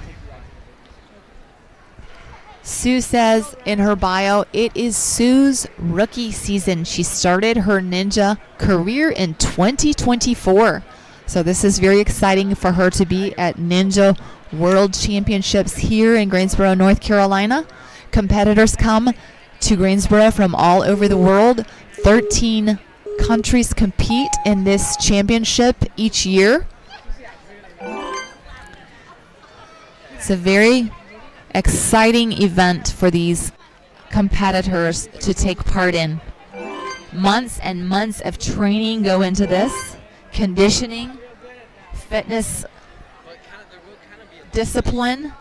Speaker 1: Sue says in her bio, it is Sue's rookie season. She started her ninja career in 2024. So this is very exciting for her to be at Ninja World Championships here in Greensboro, North Carolina. Competitors come to Greensboro from all over the world. 13 countries compete in this championship each year. It's a very exciting event for these competitors to take part in. Months and months of training go into this. Conditioning, fitness, discipline,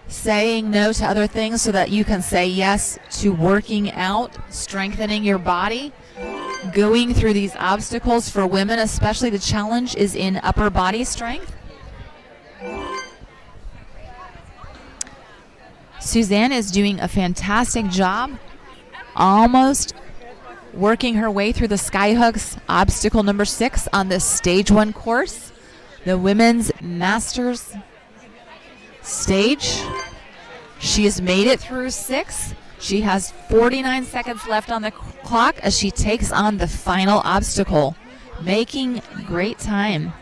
Speaker 1: saying no to other things so that you can say yes to working out, strengthening your body, going through these obstacles for women, especially the challenge is in upper body strength. Suzanne is doing a fantastic job, almost working her way through the skyhooks, obstacle number 6 on this stage 1 course, the Women's Masters stage. She has made it through 6. She has 49 seconds left on the clock as she takes on the final obstacle, making great time.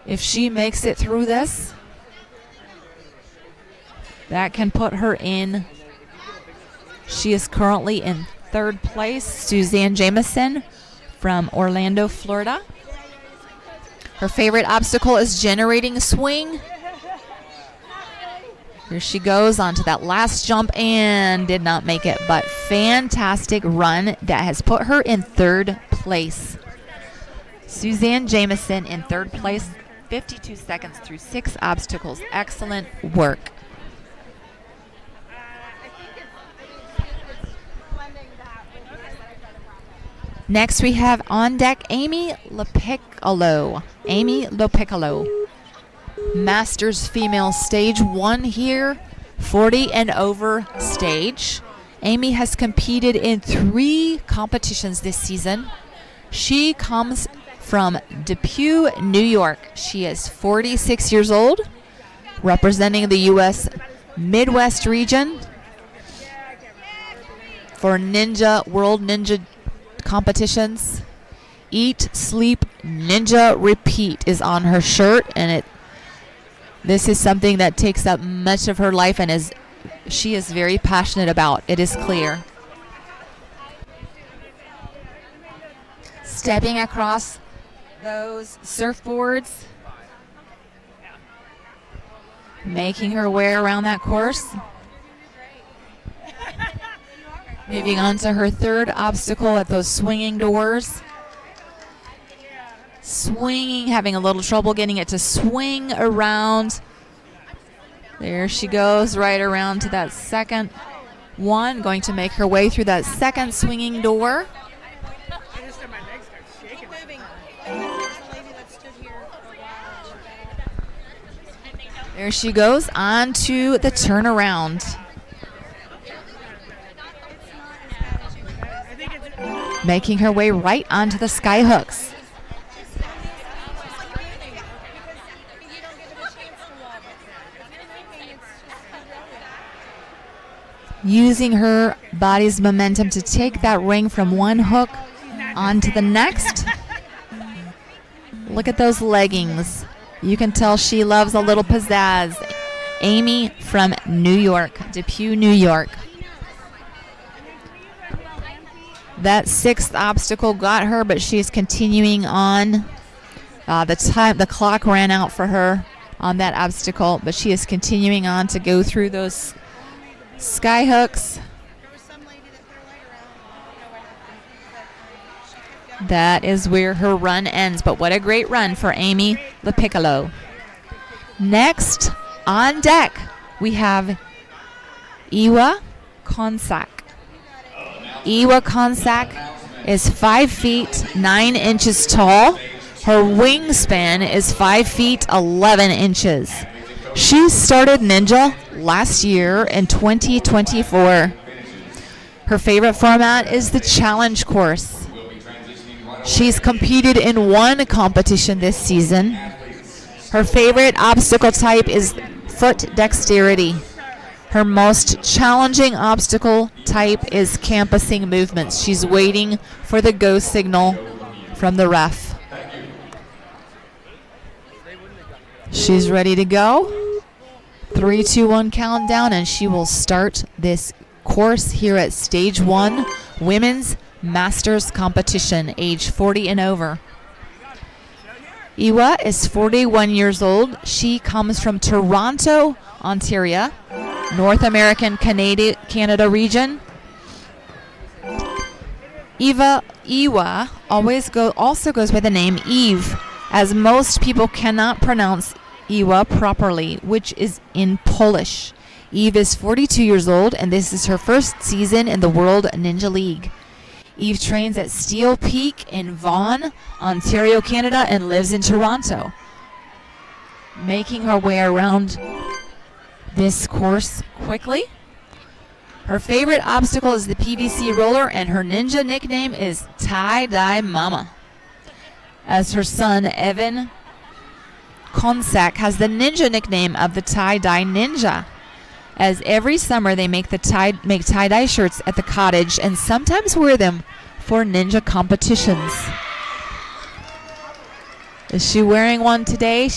Speaker 1: If she makes it through this, that can put her in. She is currently in 3rd place, Suzanne Jameson from Orlando, Florida. Her favorite obstacle is generating swing. Here she goes onto that last jump and did not make it, but fantastic run that has put her in 3rd place. Suzanne Jameson in 3rd place, 52 seconds through 6 obstacles. Excellent work. Next we have on deck Amy Lopecolo. Masters female stage 1 here, 40 and over stage. Amy has competed in 3 competitions this season. She comes from Depew, New York. She is 46 years old, representing the U.S. Midwest region for World Ninja competitions. Eat, Sleep, Ninja, Repeat is on her shirt, and this is something that takes up much of her life and she is very passionate about. It is clear. Stepping across those surfboards, making her way around that course. Moving on to her 3rd obstacle at those swinging doors. Swinging, having a little trouble getting it to swing around. There she goes, right around to that 2nd one, going to make her way through that 2nd swinging door. There she goes on to the turnaround. Making her way right onto the skyhooks. Using her body's momentum to take that ring from one hook onto the next. Look at those leggings. You can tell she loves a little pizzazz. Amy from New York, Depew, New York. That 6th obstacle got her, but she's continuing on. The clock ran out for her on that obstacle, but she is continuing on to go through those skyhooks. That is where her run ends, but what a great run for Amy Lopecolo. Next on deck, we have Ewa Consac. Ewa Consac is 5 feet 9 inches tall. Her wingspan is 5 feet 11 inches. She started Ninja last year in 2024. Her favorite format is the challenge course. She's competed in 1 competition this season. Her favorite obstacle type is foot dexterity. Her most challenging obstacle type is campusing movements. She's waiting for the go signal from the ref. She's ready to go. 3, 2, 1 countdown, and she will start this course here at Stage 1 Women's Masters Competition, age 40 and over. Ewa is 41 years old. She comes from Toronto, Ontario, North American Canada region. Ewa also goes by the name Eve, as most people cannot pronounce Ewa properly, which is in Polish. Eve is 42 years old, and this is her first season in the World Ninja League. Eve trains at Steel Peak in Vaughan, Ontario, Canada, and lives in Toronto. Making her way around this course quickly. Her favorite obstacle is the PVC roller, and her ninja nickname is Tie-Dye Mama, as her son, Ewa Consac, has the ninja nickname of the Tie-Dye Ninja, as every summer they make tie-dye shirts at the cottage and sometimes wear them for ninja competitions. Is she wearing one today?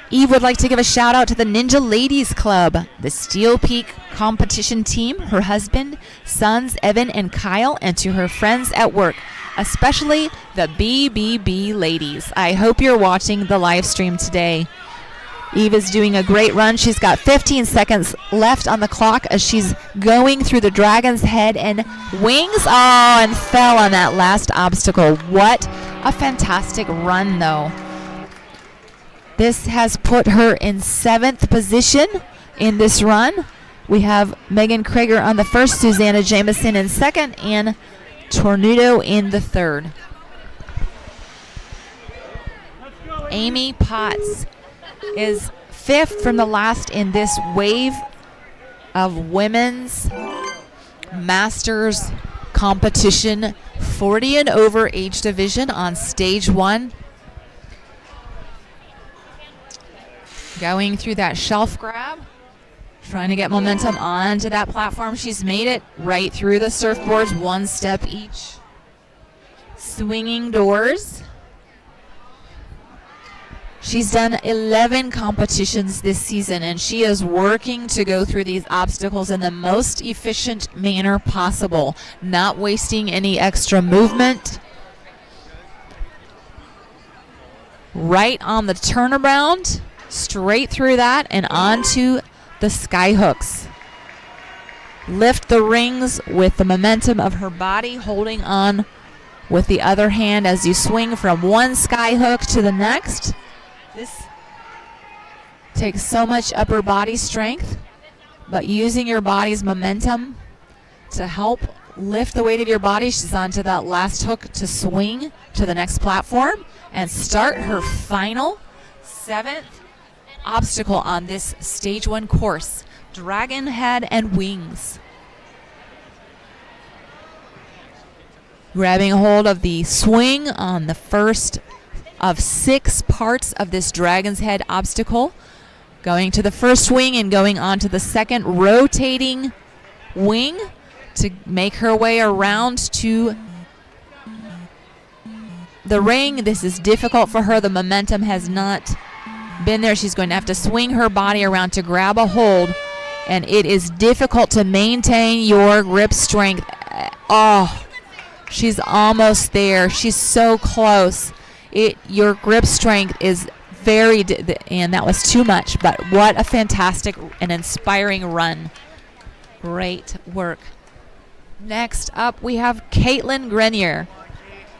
Speaker 1: Eve would like to give a shout out to the Ninja Ladies Club, the Steel Peak competition team, her husband, sons Evan and Kyle, and to her friends at work, especially the BBB ladies. I hope you're watching the live stream today. Eve is doing a great run. She's got 15 seconds left on the clock as she's going through the dragon's head and wings. Oh, and fell on that last obstacle. What a fantastic run, though. This has put her in 7th position in this run. We have Reagan Krager on the first, Suzanne Jameson in second, and Tornado in the third. Amy Potts is 5th from the last in this wave of women's masters competition 40 and over age division on stage 1. Going through that shelf grab, trying to get momentum onto that platform. She's made it right through the surfboards, 1 step each. Swinging doors. She's done 11 competitions this season, and she is working to go through these obstacles in the most efficient manner possible, not wasting any extra movement. Right on the turnaround, straight through that and onto the sky hooks. Lift the rings with the momentum of her body, holding on with the other hand as you swing from one sky hook to the next. This takes so much upper body strength, but using your body's momentum to help lift the weight of your body. She's onto that last hook to swing to the next platform and start her final 7th obstacle on this stage 1 course, dragon head and wings. Grabbing a hold of the swing on the first of 6 parts of this dragon's head obstacle, going to the first wing and going on to the second rotating wing to make her way around to the ring. This is difficult for her. The momentum has not been there. She's going to have to swing her body around to grab a hold, and it is difficult to maintain your grip strength. Oh, she's almost there. She's so close. Your grip strength is very, and that was too much, but what a fantastic and inspiring run. Great work. Next up, we have Caitlyn Grineier.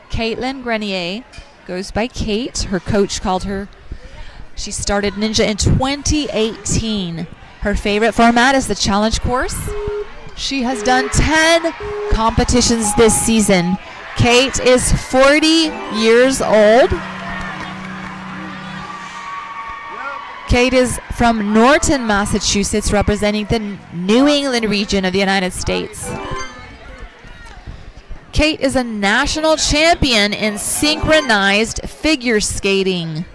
Speaker 1: Caitlyn Grineier goes by Kate. Her coach called her. She started Ninja in 2018. Her favorite format is the challenge course. She has done 10 competitions this season. Kate is 40 years old. Kate is from Norton, Massachusetts, representing the New England region of the United States. Kate is a national champion in synchronized figure skating.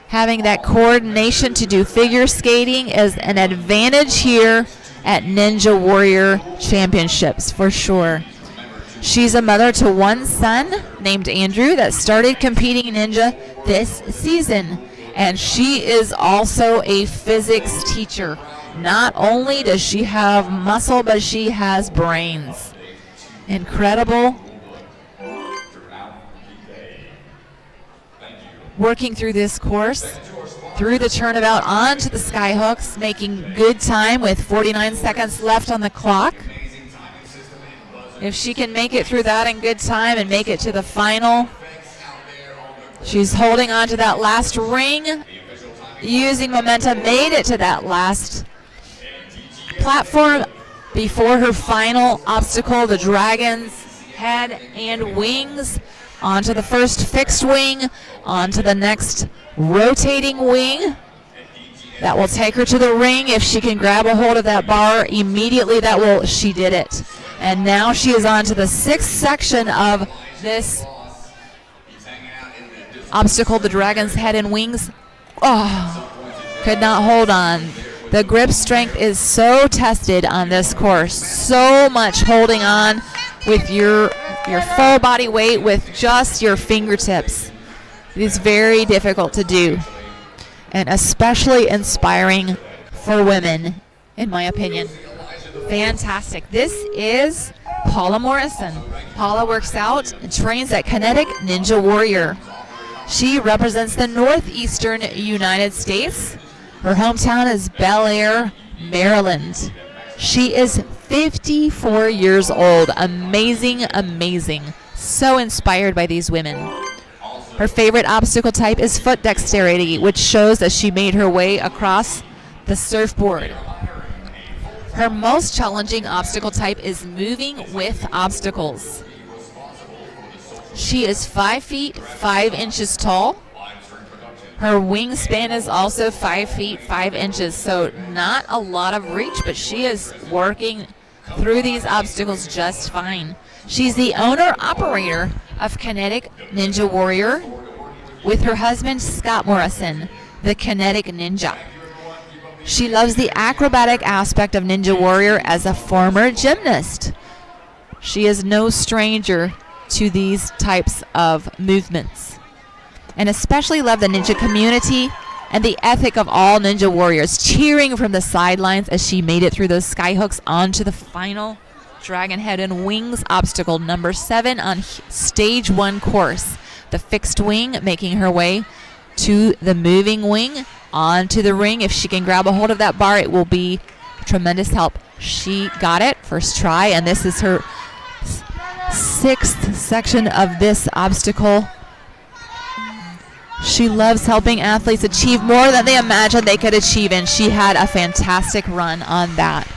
Speaker 1: Having that coordination to do figure skating is an advantage here at Ninja Warrior Championships for sure. She's a mother to 1 son named Andrew that started competing in Ninja this season. And she is also a physics teacher. Not only does she have muscle, but she has brains. Incredible. Working through this course, through the turnabout onto the sky hooks, making good time with 49 seconds left on the clock. If she can make it through that in good time and make it to the final, she's holding on to that last ring. using momentum, made it to that last platform before her final obstacle, the dragon's head and wings. Onto the first fixed wing, onto the next rotating wing. That will take her to the ring. If she can grab a hold of that bar immediately, she did it. And now she is on to the 6th section of this obstacle, the dragon's head and wings. Oh, could not hold on. The grip strength is so tested on this course. So much holding on with your full body weight with just your fingertips. It is very difficult to do, and especially inspiring for women, in my opinion. Fantastic. This is Paula Morrison. Paula works out and trains at Kinetic Ninja Warrior. She represents the northeastern United States. Her hometown is Bel Air, Maryland. She is 54 years old. Amazing, amazing. So inspired by these women. Her favorite obstacle type is foot dexterity, which shows that she made her way across the surfboard. Her most challenging obstacle type is moving with obstacles. She is 5 feet 5 inches tall. Her wingspan is also 5 feet 5 inches, so not a lot of reach, but she is working through these obstacles just fine. She's the owner-operator of Kinetic Ninja Warrior with her husband, Scott Morrison, the Kinetic Ninja. She loves the acrobatic aspect of Ninja Warrior as a former gymnast. She is no stranger to these types of movements, and especially love the ninja community and the ethic of all Ninja Warriors, cheering from the sidelines as she made it through those sky hooks onto the final Dragon Head and Wings obstacle, number 7 on stage 1 course. The fixed wing, making her way to the moving wing, onto the ring. If she can grab a hold of that bar, it will be tremendous help. She got it first try, and this is her 6th section of this obstacle. She loves helping athletes achieve more than they imagined they could achieve, and she had a fantastic run on that.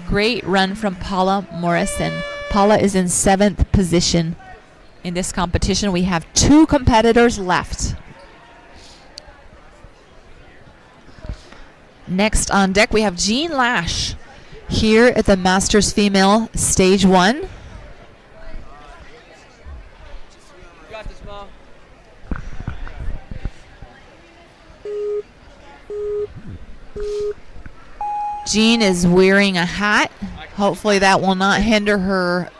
Speaker 1: Great run from Paula Morrison. Paula is in 7th position in this competition. We have 2 competitors left. Next on deck, we have Jean Lash here at the Masters Female Stage 1. Jean is wearing a hat. Hopefully that will not hinder her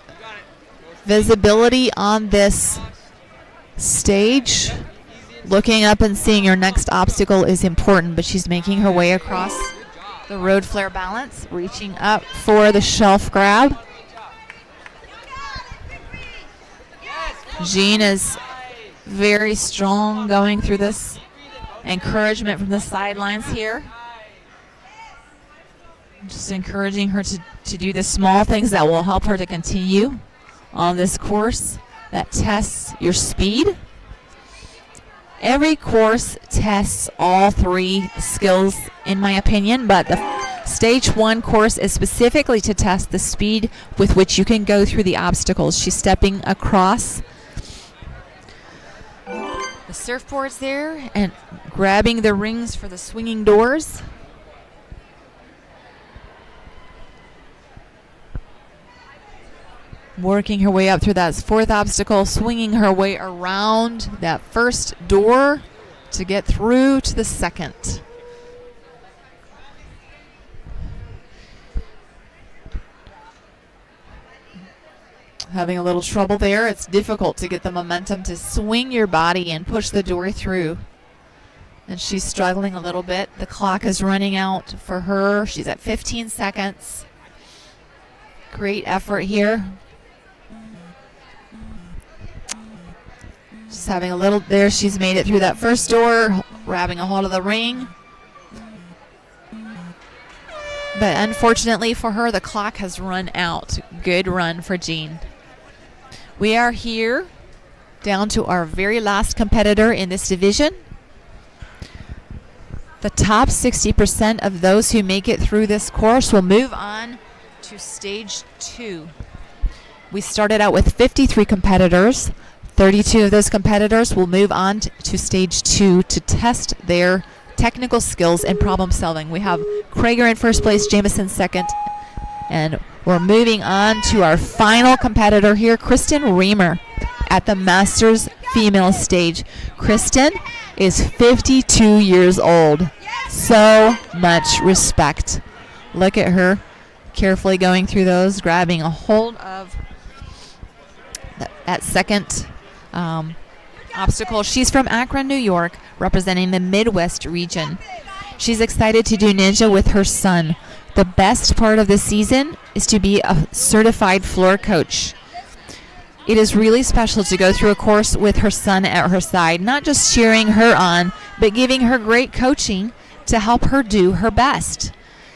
Speaker 1: visibility on this stage. Looking up and seeing her next obstacle is important, but she's making her way across the road flare balance, reaching up for the shelf grab. Jean is very strong going through this. Encouragement from the sidelines here. Just encouraging her to do the small things that will help her to continue on this course that tests your speed. Every course tests all 3 skills, in my opinion, but the stage 1 course is specifically to test the speed with which you can go through the obstacles. She's stepping across the surfboards there and grabbing the rings for the swinging doors. Working her way up through that 4th obstacle, swinging her way around that first door to get through to the 2nd. Having a little trouble there. It's difficult to get the momentum to swing your body and push the door through. And she's struggling a little bit. The clock is running out for her. She's at 15 seconds. Great effort here. Just having a little there. She's made it through that first door, grabbing a hold of the ring. But unfortunately for her, the clock has run out. Good run for Jean. We are here down to our very last competitor in this division. The top 60% of those who make it through this course will move on to stage 2. We started out with 53 competitors. 32 of those competitors will move on to stage 2 to test their technical skills and problem solving. We have Krager in first place, Jameson second, and we're moving on to our final competitor here, Kristen Reamer, at the Masters female stage. Kristen is 52 years old. So much respect. Look at her carefully going through those, grabbing a hold of that second obstacle. She's from Akron, New York, representing the Midwest region. She's excited to do Ninja with her son. The best part of the season is to be a certified floor coach. It is really special to go through a course with her son at her side, not just cheering her on, but giving her great coaching to help her do her best.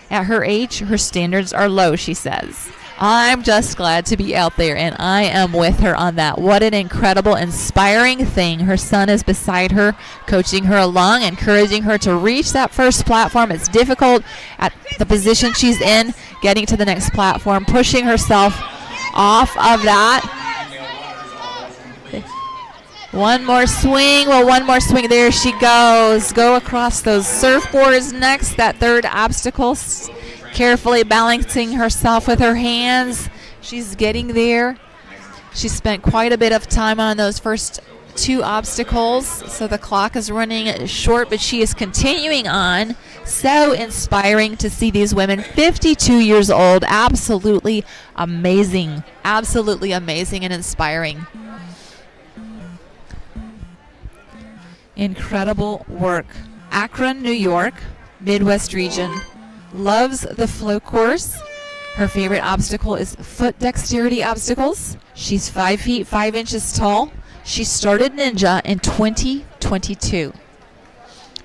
Speaker 1: At her age, her standards are low, she says. I'm just glad to be out there, and I am with her on that. What an incredible, inspiring thing. Her son is beside her, coaching her along, encouraging her to reach that first platform. It's difficult at the position she's in, getting to the next platform, pushing herself off of that. One more swing. Well, one more swing. There she goes. Go across those surfboards next. That third obstacle. Carefully balancing herself with her hands. She's getting there. She spent quite a bit of time on those first 2 obstacles, so the clock is running short, but she is continuing on. So inspiring to see these women, 52 years old, absolutely amazing. Absolutely amazing and inspiring. Incredible work. Akron, New York, Midwest region. Loves the flow course. Her favorite obstacle is foot dexterity obstacles. She's 5 feet 5 inches tall. She started Ninja in 2022.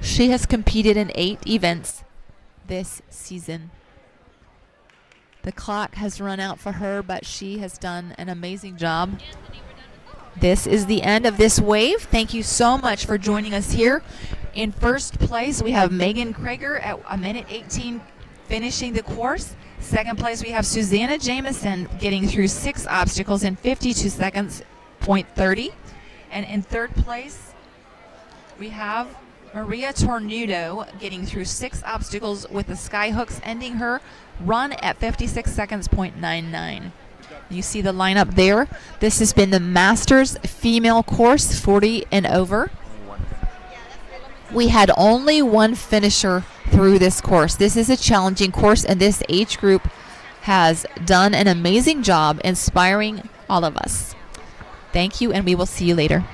Speaker 1: She has competed in 8 events this season. The clock has run out for her, but she has done an amazing job. This is the end of this wave. Thank you so much for joining us here. In first place, we have Reagan Krager at 1:18 finishing the course. Second place, we have Suzanne Jameson getting through 6 obstacles in 52 seconds, .30. And in third place, we have Maria Tornado getting through 6 obstacles with the sky hooks, ending her run at 56 seconds, .99. You see the lineup there. This has been the Masters female course, 40 and over. We had only one finisher through this course. This is a challenging course, and this age group has done an amazing job inspiring all of us. Thank you, and we will see you later.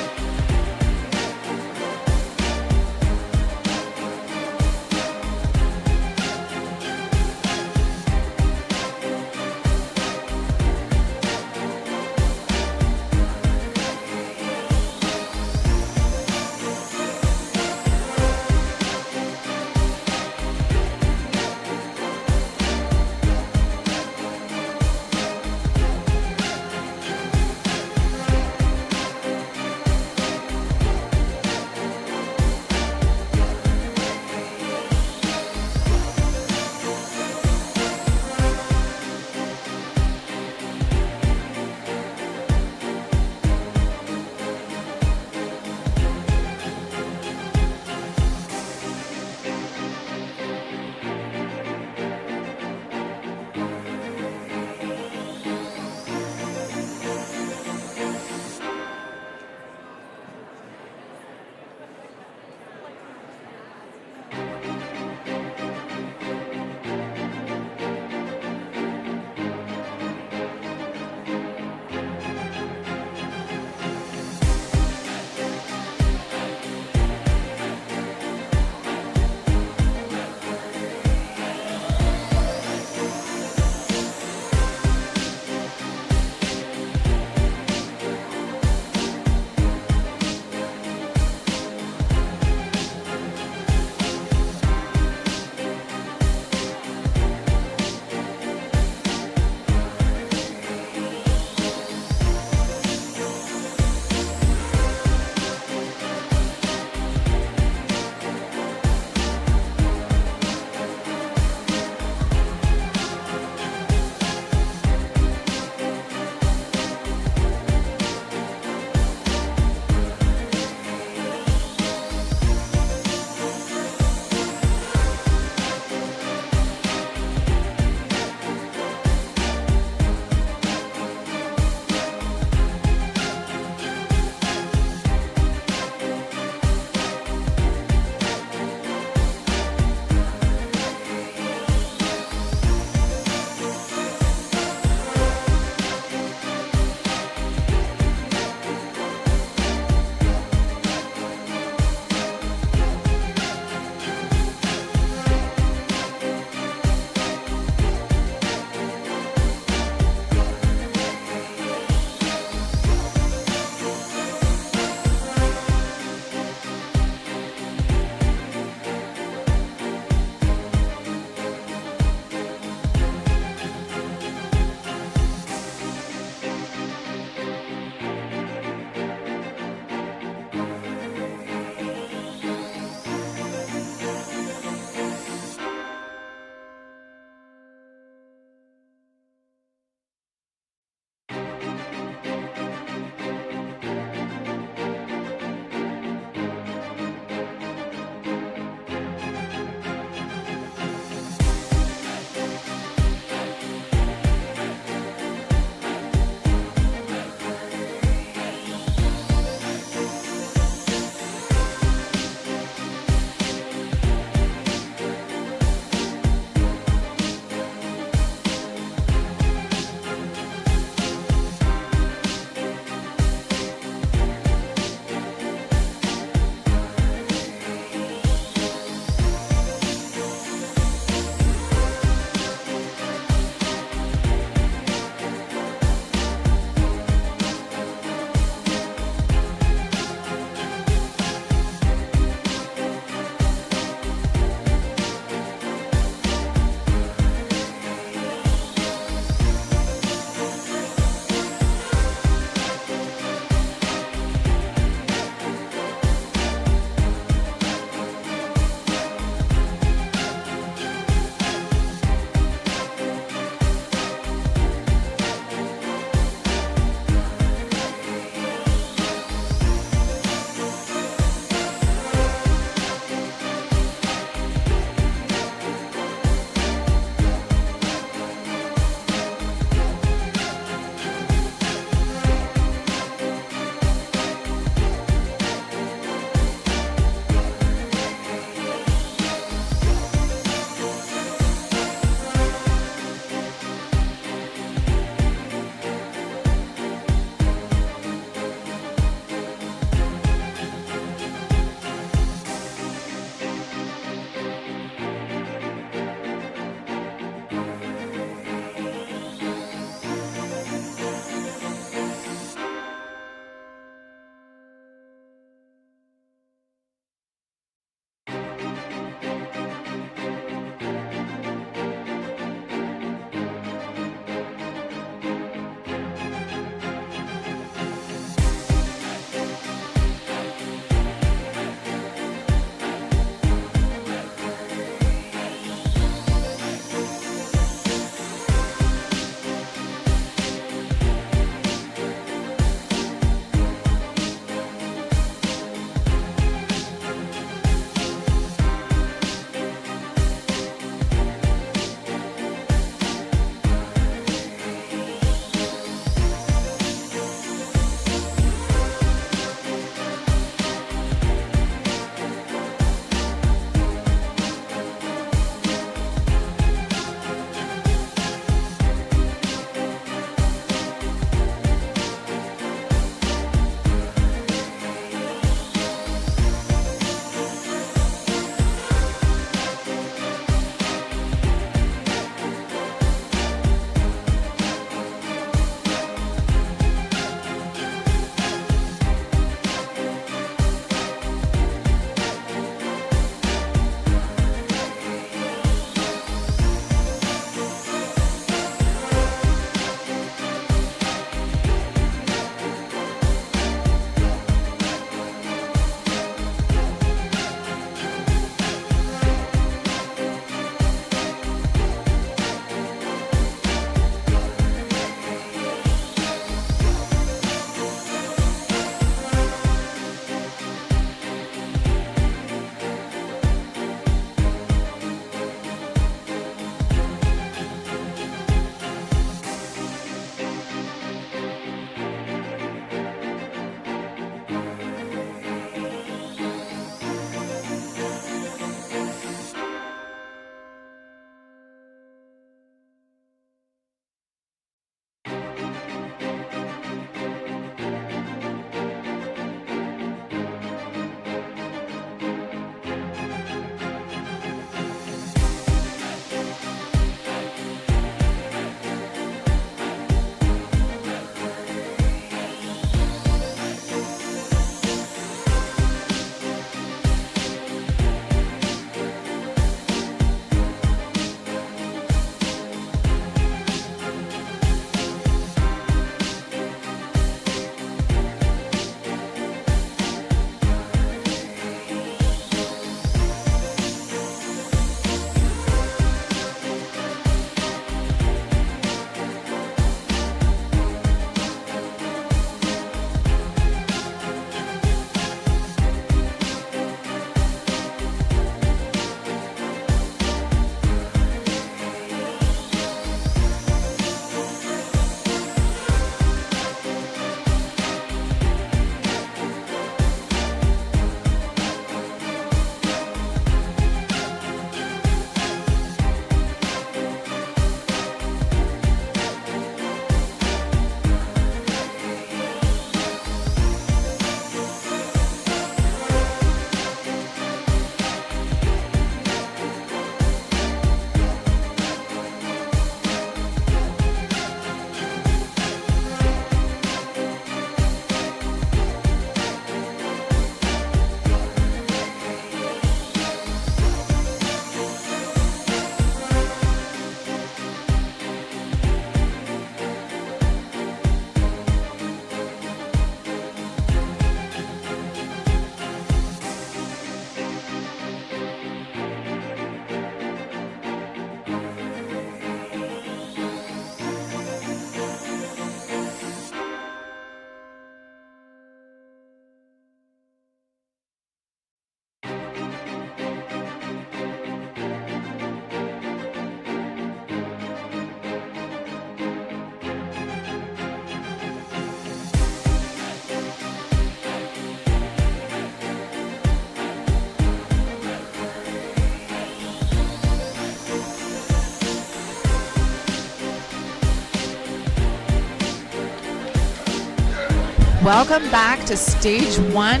Speaker 1: Welcome back to Stage 1,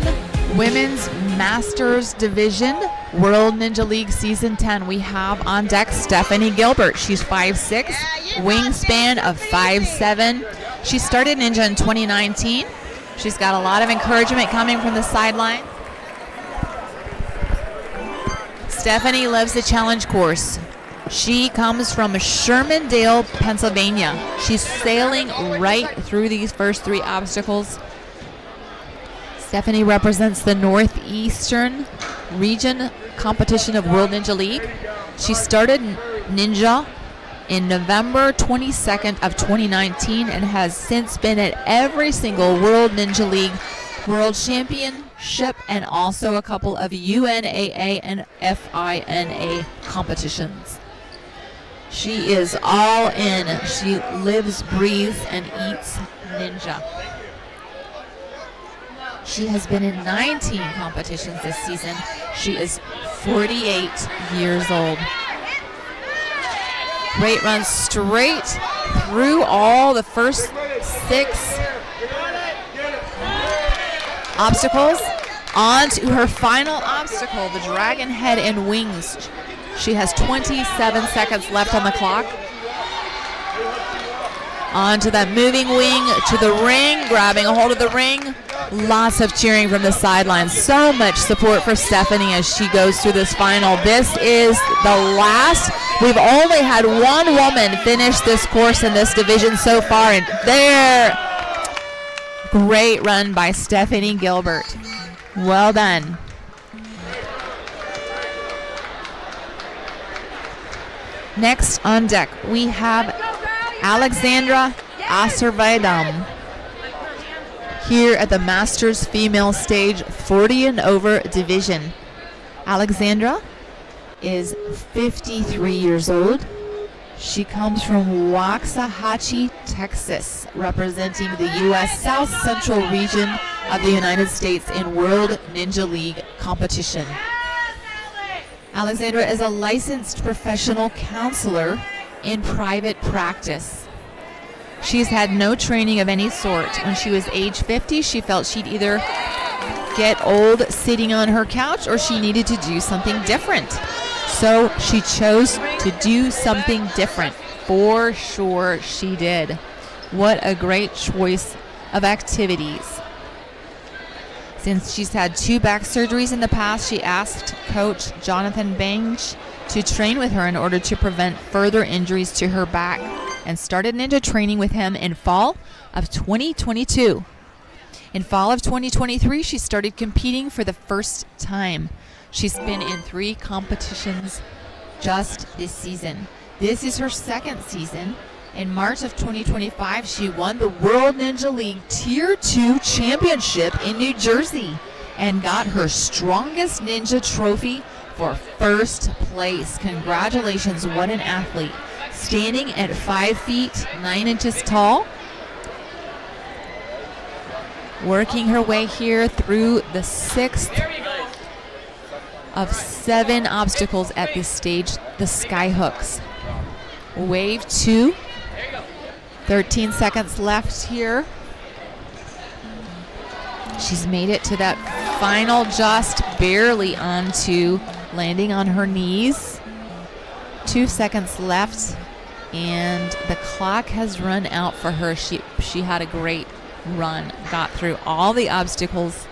Speaker 1: Women's Masters Division, World Ninja League Season 10. We have on deck Stephanie Gilbert. She's 5'6", wingspan of 5'7". She started Ninja in 2019. She's got a lot of encouragement coming from the sideline. Stephanie loves the challenge course. She comes from Shermandale, Pennsylvania. She's sailing right through these first 3 obstacles. Stephanie represents the Northeastern Region competition of World Ninja League. She started Ninja in November 22nd of 2019 and has since been at every single World Ninja League World Championship and also a couple of UNAA and FINA competitions. She is all in. She lives, breathes, and eats Ninja. She has been in 19 competitions this season. She is 48 years old. Great run straight through all the first 6 obstacles. On to her final obstacle, the dragon head and wings. She has 27 seconds left on the clock. On to that moving wing, to the ring, grabbing a hold of the ring. Lots of cheering from the sidelines. So much support for Stephanie as she goes through this final. This is the last. We've only had one woman finish this course in this division so far. And there, great run by Stephanie Gilbert. Well done. Next on deck, we have Alexandra Acer here at the Masters Female Stage 40 and over division. Alexandra is 53 years old. She comes from Waxahachie, Texas, representing the U.S. South Central region of the United States in World Ninja League competition. Alexandra is a licensed professional counselor in private practice. She's had no training of any sort. When she was age 50, she felt she'd either get old sitting on her couch or she needed to do something different. So she chose to do something different. For sure she did. What a great choice of activities. Since she's had 2 back surgeries in the past, she asked Coach Jonathan Bange to train with her in order to prevent further injuries to her back and started Ninja training with him in fall of 2022. In fall of 2023, she started competing for the first time. She's been in 3 competitions just this season. This is her 2nd season. In March of 2025, she won the World Ninja League Tier 2 Championship in New Jersey and got her strongest ninja trophy for first place. Congratulations, what an athlete. Standing at 5 feet 9 inches tall. Working her way here through the 6th of 7 obstacles at this stage, the sky hooks. Wave 2. 13 seconds left here. She's made it to that final, just barely onto landing on her knees. 2 seconds left, and the clock has run out for her. She had a great run, got through all the obstacles,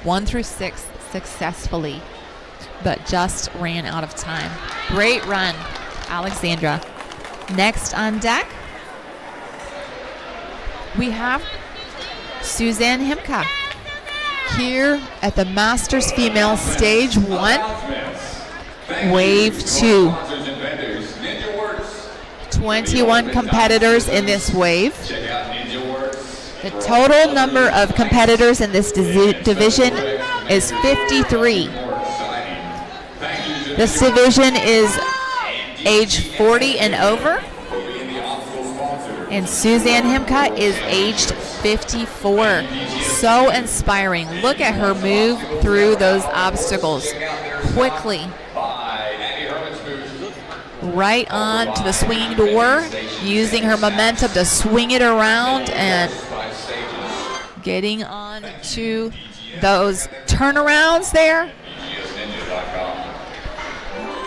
Speaker 1: 1 through 6 successfully, but just ran out of time. Great run, Alexandra. Next on deck, we have Suzanne Himka here at the Masters Female Stage 1, Wave 2. 21 competitors in this wave. The total number of competitors in this division is 53. This division is age 40 and over. And Suzanne Himka is aged 54. So inspiring. Look at her move through those obstacles quickly. Right on to the swinging door, using her momentum to swing it around and Getting on to those turnarounds there.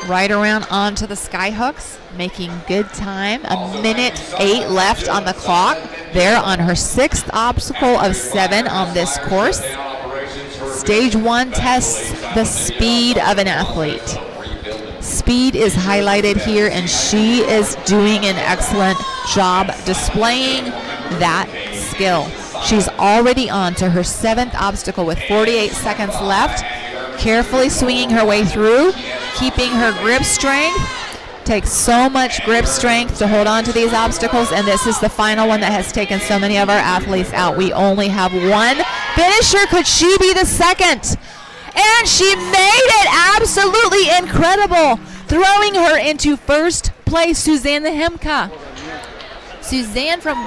Speaker 1: Right around onto the sky hooks, making good time. 1:08 left on the clock. There on her 6th obstacle of 7 on this course. Stage 1 tests the speed of an athlete. Speed is highlighted here, and she is doing an excellent job displaying that skill. She's already on to her 7th obstacle with 48 seconds left. Carefully swinging her way through, keeping her grip strength. Takes so much grip strength to hold on to these obstacles, and this is the final one that has taken so many of our athletes out. We only have one finisher. Could she be the second? And she made it absolutely incredible, throwing her into first place, Suzanne Himka. Suzanne from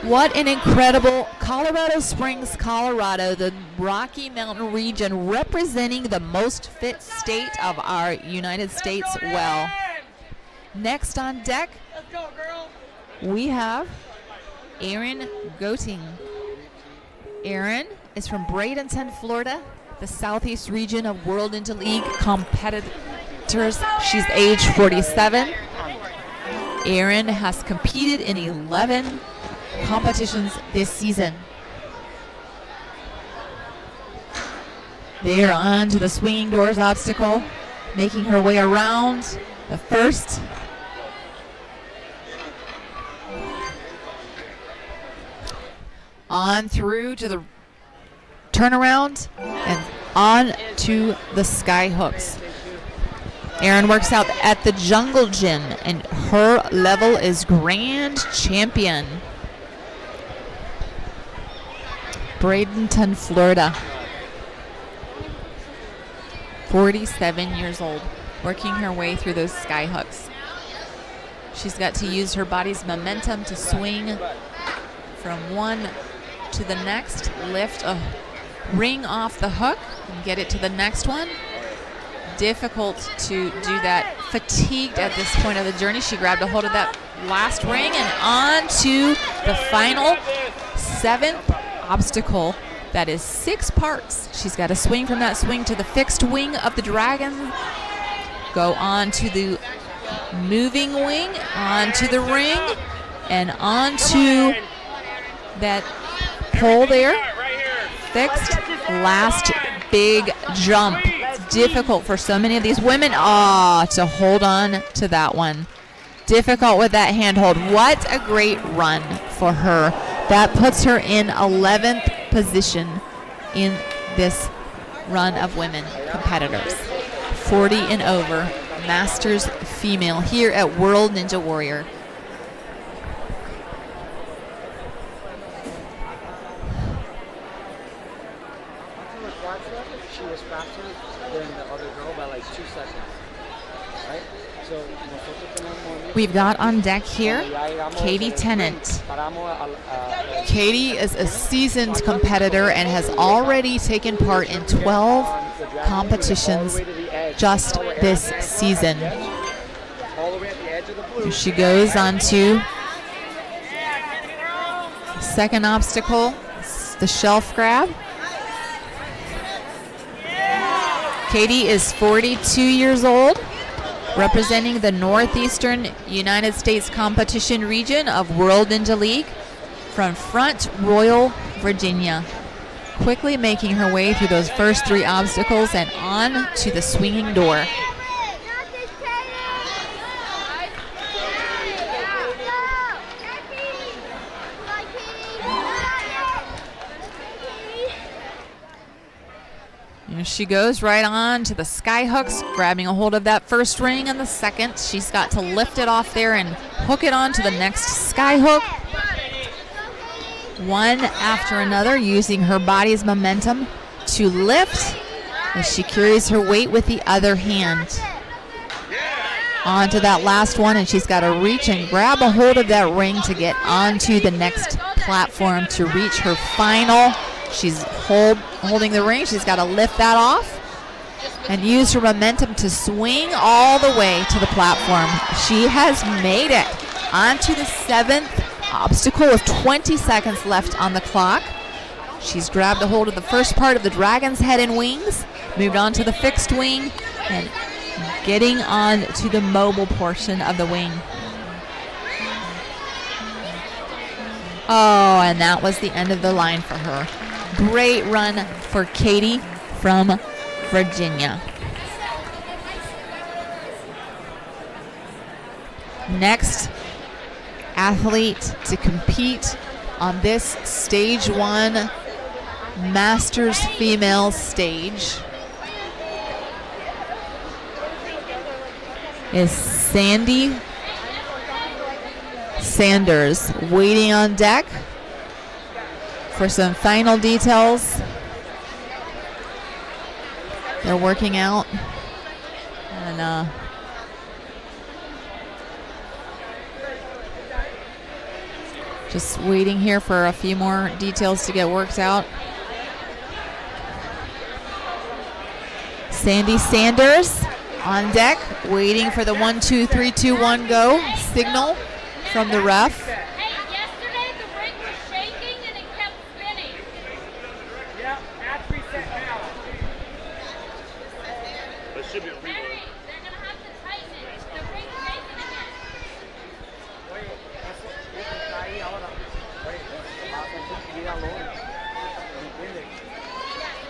Speaker 1: what an incredible Colorado Springs, Colorado, the Rocky Mountain region, representing the most fit state of our United States well. Next on deck, we have Adrien Goglia. Adrien is from Bradenton, Florida, the southeast region of World Ninja League competitors. She's age 47. Adrien has competed in 11 competitions this season. They're on to the swinging doors obstacle, making her way around the first. On through to the turnaround and on to the sky hooks. Adrien works out at the Jungle Gym, and her level is Grand Champion. Bradenton, Florida. 47 years old, working her way through those sky hooks. She's got to use her body's momentum to swing from one to the next, lift a ring off the hook and get it to the next one. Difficult to do that. Fatigued at this point of the journey, she grabbed a hold of that last ring and on to the final 7th obstacle. That is 6 parts. She's got to swing from that swing to the fixed wing of the dragon, go on to the moving wing, on to the ring, and on to that pole there. Fixed last big jump. It's difficult for so many of these women to hold on to that one. Difficult with that handhold. What a great run for her. That puts her in 11th position in this run of women competitors. 40 and over, Masters female here at World Ninja Warrior.
Speaker 6: She was faster than the other girl by like 2 seconds. Right? So
Speaker 1: we've got on deck here Katie Tennant. Katie is a seasoned competitor and has already taken part in 12 competitions just this season. Here she goes on to second obstacle, the shelf grab. Katie is 42 years old, representing the Northeastern United States competition region of World Ninja League from Front Royal, Virginia. Quickly making her way through those first 3 obstacles and on to the swinging door. Here she goes right on to the sky hooks, grabbing a hold of that first ring and the second. She's got to lift it off there and hook it on to the next sky hook. One after another, using her body's momentum to lift as she carries her weight with the other hand. On to that last one, and she's got to reach and grab a hold of that ring to get onto the next platform to reach her final. She's holding the ring. She's got to lift that off and use her momentum to swing all the way to the platform. She has made it onto the 7th obstacle with 20 seconds left on the clock. She's grabbed a hold of the first part of the dragon's head and wings, moved on to the fixed wing, and getting on to the mobile portion of the wing. Oh, and that was the end of the line for her. Great run for Katie from Virginia. Next athlete to compete on this stage 1 Masters female stage is Sandy Sanders, waiting on deck for some final details. They're working out, and just waiting here for a few more details to get worked out. Sandy Sanders on deck, waiting for the 1, 2, 3, 2, 1 go signal from the ref.
Speaker 7: Hey, yesterday the ring was shaking and it kept spinning.
Speaker 6: Yeah, at reset now.
Speaker 5: That should be a reload.
Speaker 7: Harry, they're going to have to tighten it. The ring's shaking again.
Speaker 6: Wait, eso está ahí ahora. Wait, ¿entiendes?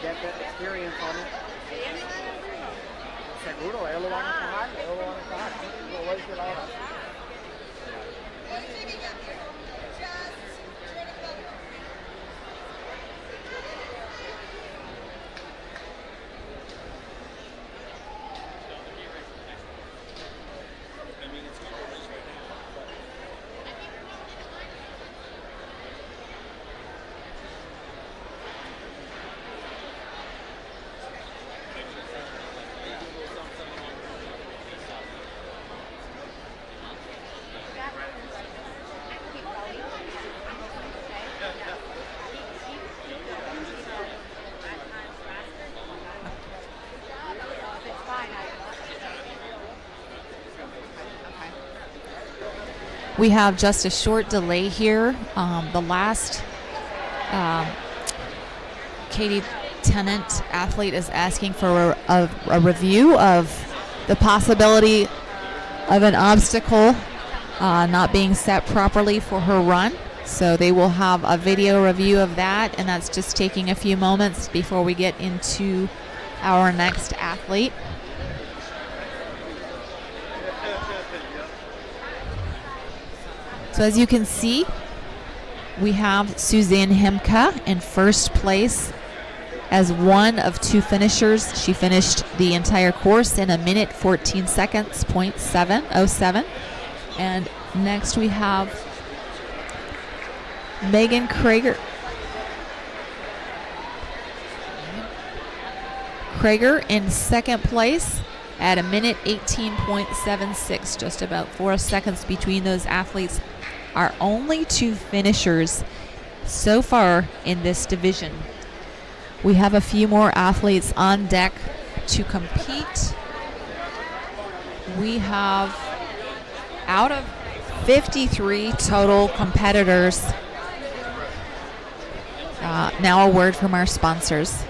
Speaker 6: Get that experience on it. Seguro, ellos lo van a trabajar, ellos lo van a trabajar. Lo voy a decir ahora.
Speaker 1: We have just a short delay here. The last Katie Tennant athlete is asking for a review of the possibility of an obstacle not being set properly for her run. So they will have a video review of that, and that's just taking a few moments before we get into our next athlete. So as you can see, we have Suzanne Himka in first place as one of 2 finishers. She finished the entire course in 1 minute 14 seconds, .707. And next we have Reagan Krager. Krager in second place at 1 minute 18.76, just about 4 seconds between those athletes. Our only 2 finishers so far in this division. We have a few more athletes on deck to compete. We have, out of 53 total competitors, now a word from our sponsors.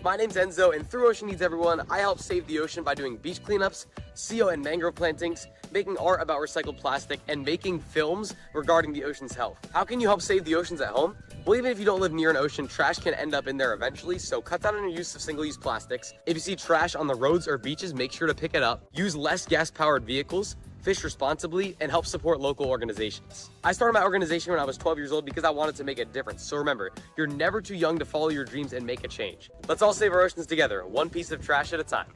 Speaker 8: My name's Enzo, and through Ocean Needs Everyone, I help save the ocean by doing beach cleanups, CO and mangrove plantings, making art about recycled plastic, and making films regarding the ocean's health. How can you help save the oceans at home? Well, even if you don't live near an ocean, trash can end up in there eventually, so cut down on your use of single-use plastics. If you see trash on the roads or beaches, make sure to pick it up. Use less gas-powered vehicles, fish responsibly, and help support local organizations. I started my organization when I was 12 years old because I wanted to make a difference. So remember, you're never too young to follow your dreams and make a change. Let's all save our oceans together, one piece of trash at a time.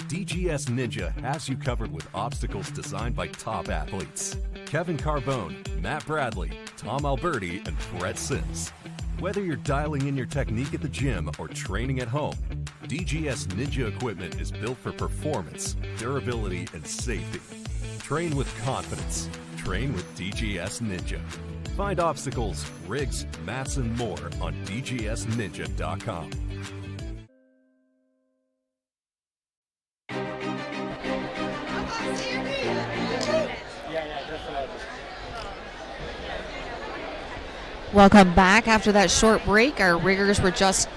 Speaker 9: DGS Ninja has you covered with obstacles designed by top athletes. Kevin Carbone, Matt Bradley, Tom Alberti, and Brett Sims. Whether you're dialing in your technique at the gym or training at home, DGS Ninja equipment is built for performance, durability, and safety. Train with confidence. Train with DGS Ninja. Find obstacles, rigs, mats, and more on dgsninja.com.
Speaker 1: Welcome back. After that short break, our riggers were just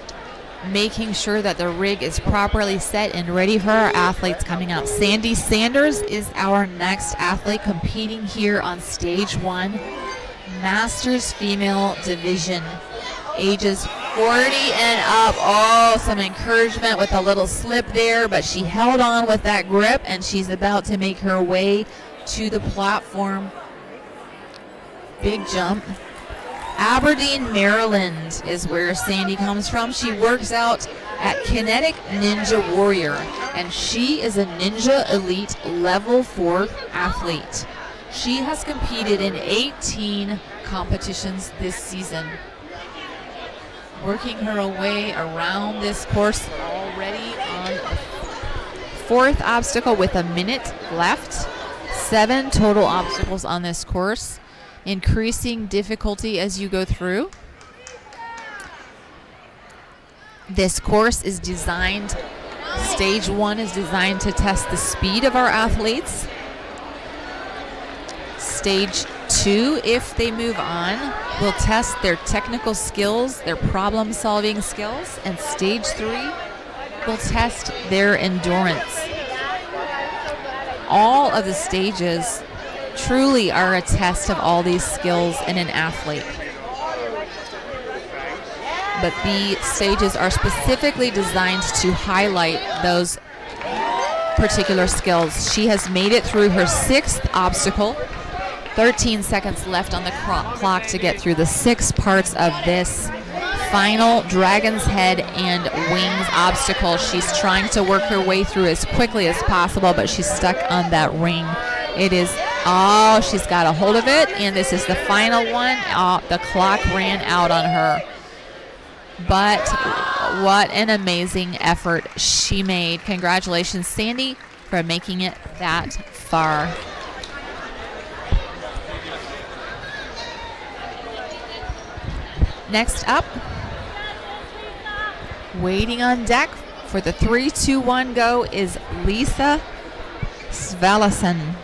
Speaker 1: making sure that the rig is properly set and ready for our athletes coming up. Sandy Sanders is our next athlete competing here on stage 1, Masters Female Division, ages 40 and up. Oh, some encouragement with a little slip there, but she held on with that grip, and she's about to make her way to the platform. Big jump. Aberdeen, Maryland is where Sandy comes from. She works out at Kinetic Ninja Warrior, and she is a Ninja Elite Level 4 athlete. She has competed in 18 competitions this season. Working her way around this course already on a 4th obstacle with a minute left. 7 total obstacles on this course. Increasing difficulty as you go through. This course is designed, stage 1 is designed to test the speed of our athletes. Stage 2, if they move on, will test their technical skills, their problem-solving skills, and stage 3 will test their endurance. All of the stages truly are a test of all these skills in an athlete. But the stages are specifically designed to highlight those particular skills. She has made it through her 6th obstacle. 13 seconds left on the clock to get through the 6 parts of this final Dragon's Head and Wings obstacle. She's trying to work her way through as quickly as possible, but she's stuck on that ring. It is, she's got a hold of it, and this is the final one. The clock ran out on her. But what an amazing effort she made. Congratulations, Sandy, for making it that far. Next up, waiting on deck for the 3, 2, 1 go is Alyssa Cypriyani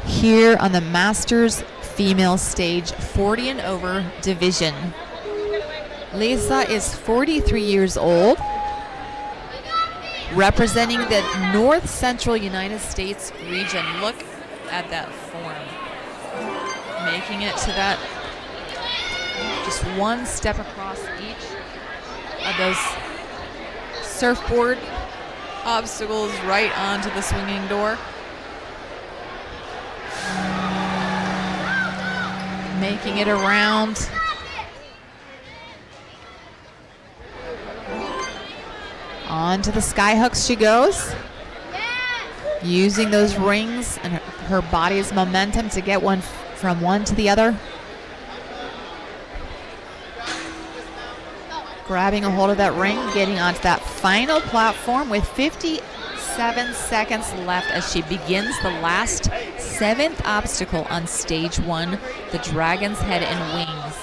Speaker 1: here on the Masters Female Stage 40 and over division. Alyssa is 43 years old, representing the North Central United States region. Look at that form. Making it to that, just one step across each of those surfboard obstacles right onto the swinging door. Making it around. Onto the sky hooks she goes. Using those rings and her body's momentum to get one from one to the other. Grabbing a hold of that ring, getting onto that final platform with 57 seconds left as she begins the last 7th obstacle on stage 1, the Dragon's Head and Wings.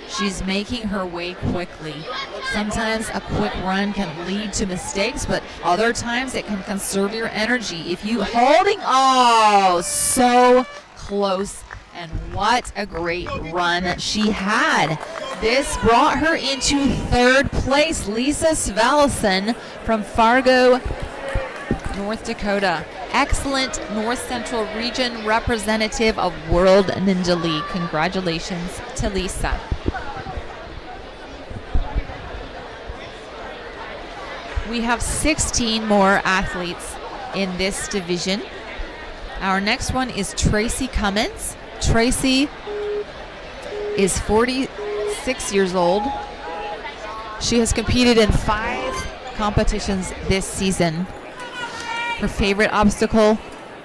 Speaker 1: She's making her way quickly. Sometimes a quick run can lead to mistakes, but other times it can conserve your energy. If you holding, so close. And what a great run she had. This brought her into 3rd place. Alyssa Cypriyani from Fargo, North Dakota. Excellent North Central region representative of World Ninja League. Congratulations to Alyssa. We have 16 more athletes in this division. Our next one is Tracy Cumins. Tracy is 46 years old. She has competed in 5 competitions this season. Her favorite obstacle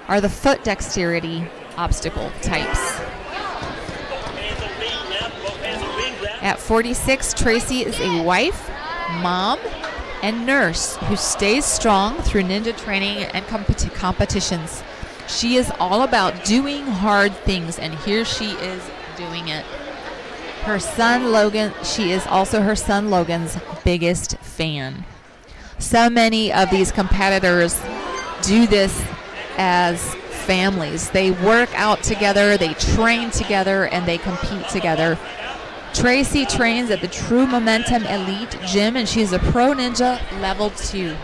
Speaker 1: are the foot dexterity obstacle types. At 46, Tracy is a wife, mom, and nurse who stays strong through ninja training and competitions. She is all about doing hard things, and here she is doing it. Her son Logan, she is also her son Logan's biggest fan. So many of these competitors do this as families. They work out together, they train together, and they compete together. Tracy trains at the True Momentum Elite Gym, and she's a Pro Ninja Level 2.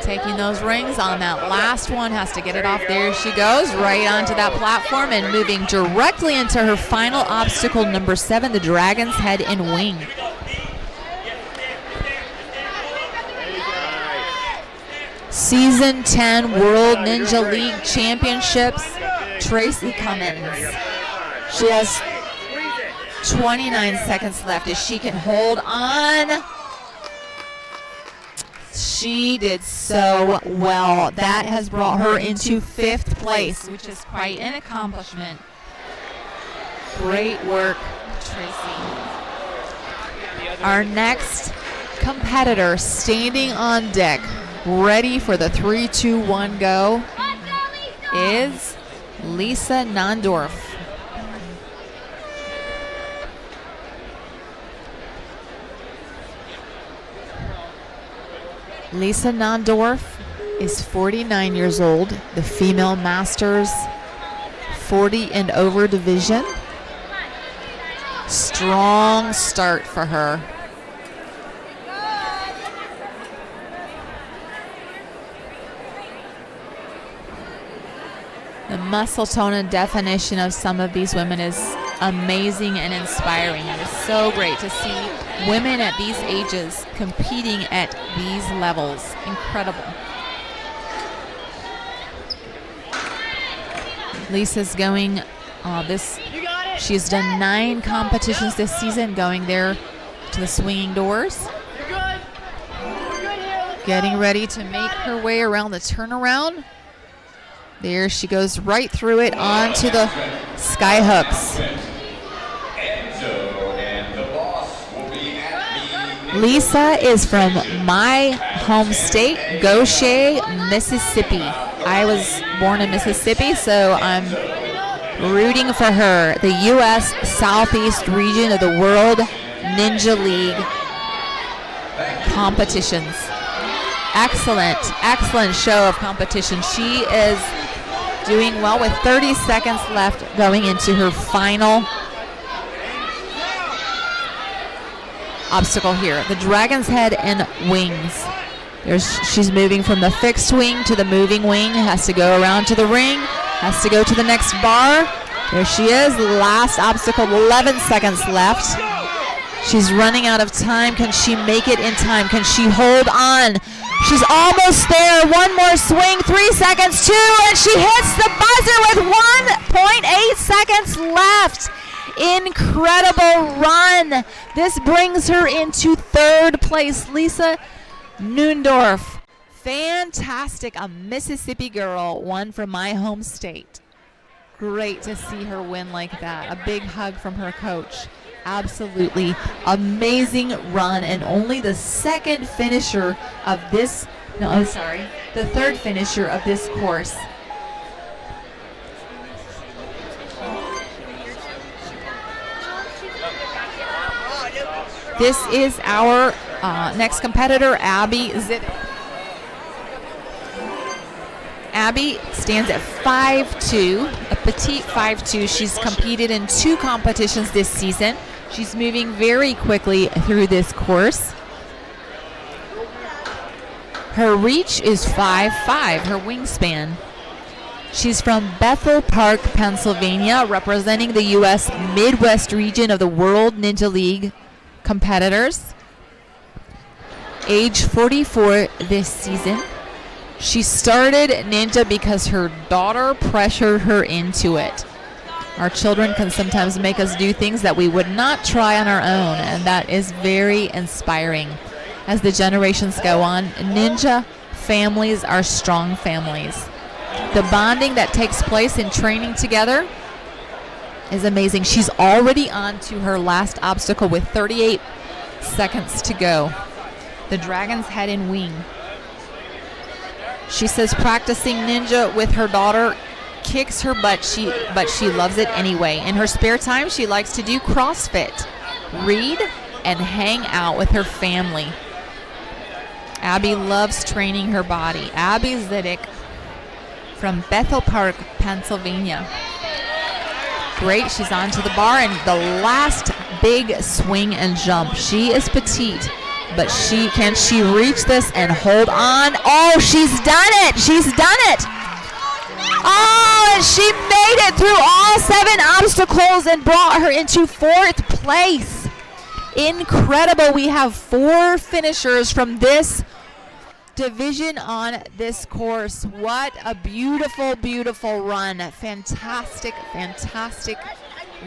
Speaker 1: Taking those rings on that last one, has to get it off. There she goes, right onto that platform and moving directly into her final obstacle, number 7, the Dragon's Head and Wing. Season 10 World Ninja League Championships, Tracy Cumins. She has 29 seconds left as she can hold on. She did so well. That has brought her into 5th place, which is quite an accomplishment. Great work, Tracy. Our next competitor standing on deck, ready for the 3, 2, 1 go, is Lisa Nondorf. Lisa Nondorf is 49 years old, the female masters 40 and over division. Strong start for her. The muscle tone and definition of some of these women is amazing and inspiring. It is so great to see women at these ages competing at these levels. Incredible. Lisa's going she's done 9 competitions this season, going there to the swinging doors. Getting ready to make her way around the turnaround. There she goes right through it onto the sky hooks. Lisa is from my home state, Goshen, Mississippi. I was born in Mississippi, so I'm rooting for her. The U.S. Southeast region of the World Ninja League competitions. Excellent show of competition. She is doing well with 30 seconds left going into her final obstacle here. The Dragon's Head and Wings. She's moving from the fixed wing to the moving wing. Has to go around to the ring. Has to go to the next bar. There she is. Last obstacle, 11 seconds left. She's running out of time. Can she make it in time? Can she hold on? She's almost there. One more swing. 3 seconds, 2, and she hits the buzzer with 1.8 seconds left. Incredible run. This brings her into 3rd place. Lisa Nondorf. Fantastic. A Mississippi girl, one from my home state. Great to see her win like that. A big hug from her coach. Absolutely amazing run, and only the 2nd finisher of this, the 3rd finisher of this course. This is our next competitor, Abby Zit. Abby stands at 5'2", a petite 5'2". She's competed in 2 competitions this season. She's moving very quickly through this course. Her reach is 5'5", her wingspan. She's from Bethel Park, Pennsylvania, representing the U.S. Midwest region of the World Ninja League competitors. Age 44 this season. She started ninja because her daughter pressured her into it. Our children can sometimes make us do things that we would not try on our own, and that is very inspiring. as the generations go on. Ninja families are strong families. The bonding that takes place in training together is amazing. She's already on to her last obstacle with 38 seconds to go. The dragon's head and wing. She says practicing ninja with her daughter kicks her butt, but she loves it anyway. In her spare time, she likes to do CrossFit, read, and hang out with her family. Abby loves training her body. Abby Ziddick from Bethel Park, Pennsylvania. Great, she's onto the bar, and the last big swing and jump. She is petite, but can she reach this and hold on? Oh, she's done it! She's done it! Oh, and she made it through all 7 obstacles and brought her into 4th place. Incredible. We have 4 finishers from this division on this course. What a beautiful, beautiful run. Fantastic, fantastic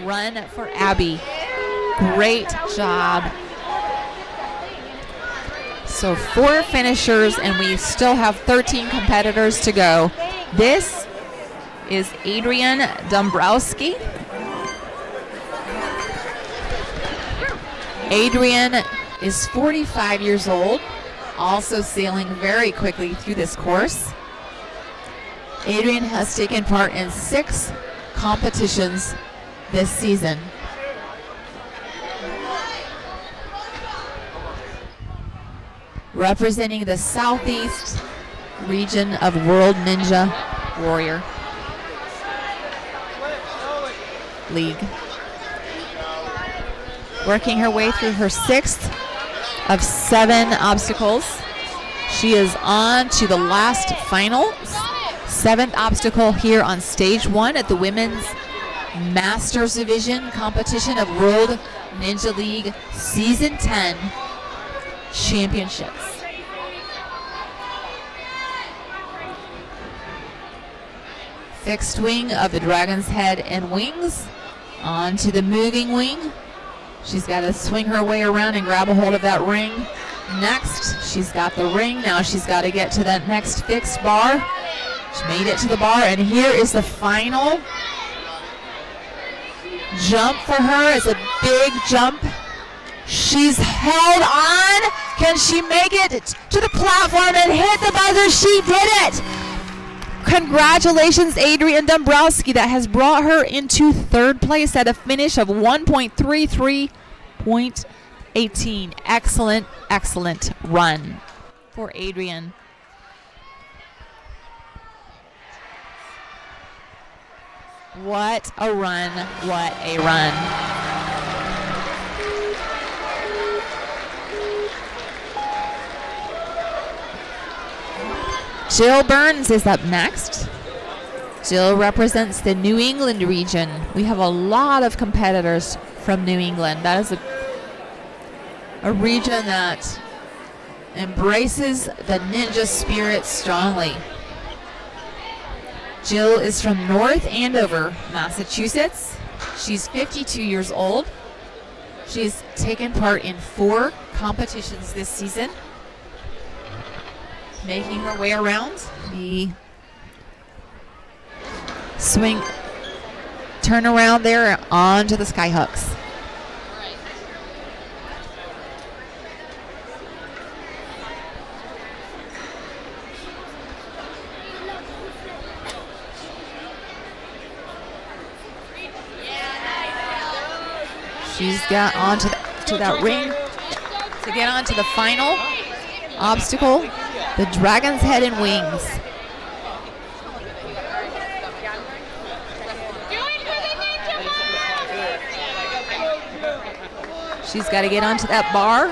Speaker 1: run for Abby. Great job. So 4 finishers, and we still have 13 competitors to go. This is Adrien Dumbrossski. Adrien is 45 years old, also sailing very quickly through this course. Adrien has taken part in 6 competitions this season. Representing the Southeast region of World Ninja Warrior League. Working her way through her 6th of 7 obstacles. She is on to the last final 7th obstacle here on stage 1 at the Women's Masters Division competition of World Ninja League Season 10 Championships. Fixed wing of the dragon's head and wings onto the moving wing. She's got to swing her way around and grab a hold of that ring. Next, she's got the ring. Now she's got to get to that next fixed bar. She made it to the bar, and here is the final jump for her. It's a big jump. She's held on. Can she make it to the platform and hit the buzzer? She did it. Congratulations, Adrien Dumbrossski. That has brought her into 3rd place at a finish of 1.33.18. Excellent, excellent run for Adrien. What a run, what a run. Jill Burns is up next. Jill represents the New England region. We have a lot of competitors from New England. That is a region that embraces the ninja spirit strongly. Jill is from North Andover, Massachusetts. She's 52 years old. She's taken part in 4 competitions this season, making her way around the swing, turn around there onto the sky hooks. She's got onto that ring to get onto the final obstacle, the dragon's head and wings. She's got to get onto that bar,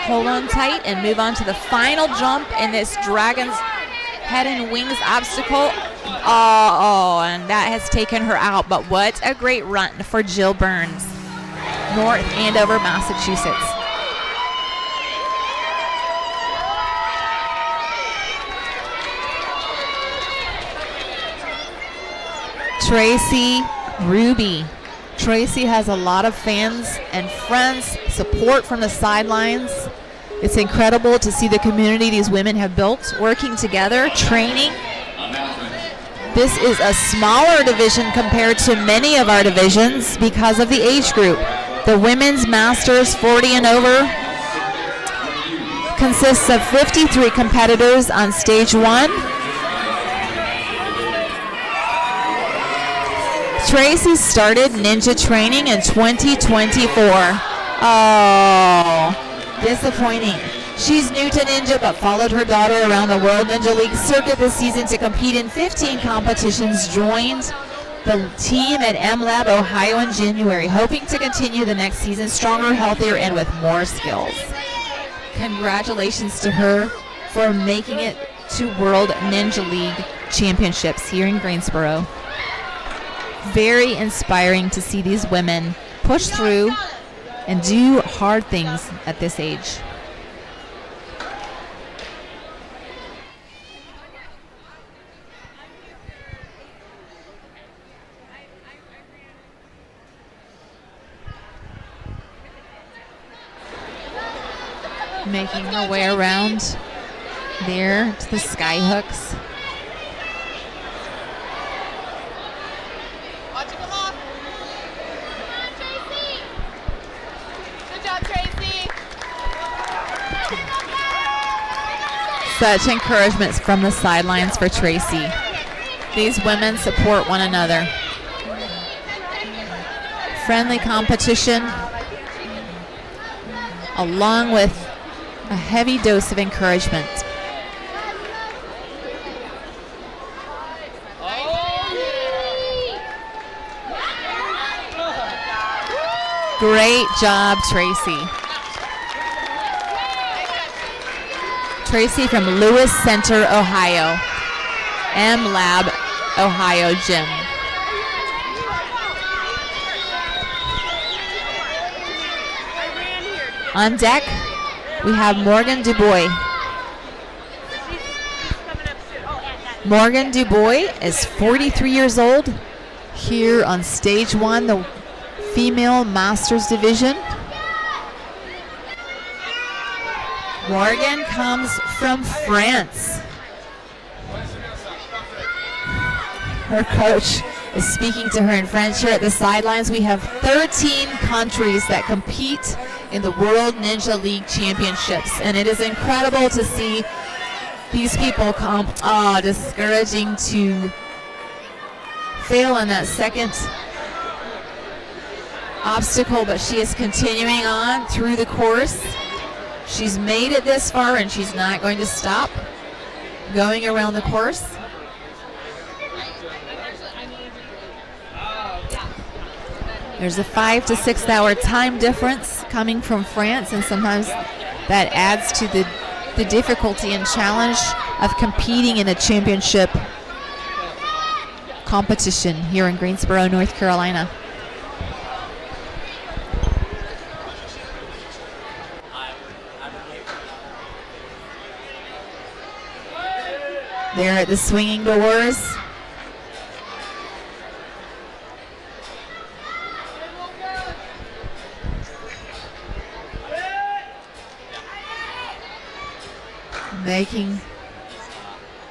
Speaker 1: hold on tight, and move on to the final jump in this dragon's head and wings obstacle. Oh, and that has taken her out. But what a great run for Jill Burns, North Andover, Massachusetts. Tracy Ruby. Tracy has a lot of fans and friends, support from the sidelines. It's incredible to see the community these women have built, working together, training. This is a smaller division compared to many of our divisions because of the age group. The women's masters 40 and over consists of 53 competitors on stage 1. Tracy started ninja training in 2024. Oh, disappointing. She's new to ninja but followed her daughter around the World Ninja League circuit this season to compete in 15 competitions. Joined the team at M-Lab Ohio in January, hoping to continue the next season stronger, healthier, and with more skills. Congratulations to her for making it to World Ninja League Championships here in Greensboro. Very inspiring to see these women push through and do hard things at this age. Making her way around there to the sky hooks.
Speaker 3: Watch it come off. Come on, Tracy. Good job, Tracy.
Speaker 1: Such encouragement from the sidelines for Tracy. These women support one another. Friendly competition, along with a heavy dose of encouragement. Great job, Tracy. Tracy from Lewis Center, Ohio. M-Lab, Ohio gym. On deck, we have Morgan Dubois. Morgan Dubois is 43 years old here on stage 1, the female masters division. Morgan comes from France. Her coach is speaking to her in French. Here at the sidelines, we have 13 countries that compete in the World Ninja League Championships, and it is incredible to see these people come. Discouraging to fail on that second obstacle, but she is continuing on through the course. She's made it this far and she's not going to stop going around the course. There's a 5 to 6 hour time difference coming from France, and sometimes that adds to the difficulty and challenge of competing in a championship competition here in Greensboro, North Carolina. There at the swinging doors. Making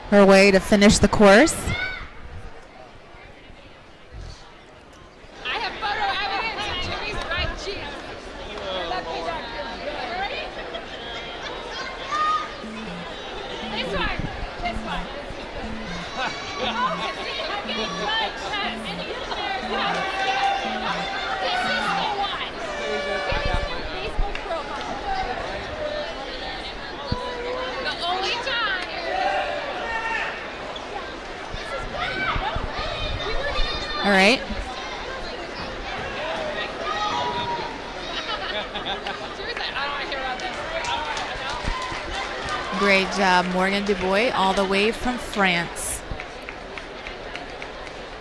Speaker 1: her way to finish the course.
Speaker 3: I have photo evidence of Jimmy's right cheek. This one. This one. I'm getting blood test. And you can this is the one. Jimmy's Facebook profile. The only time.
Speaker 1: All right. Great job, Morgan Dubois, all the way from France.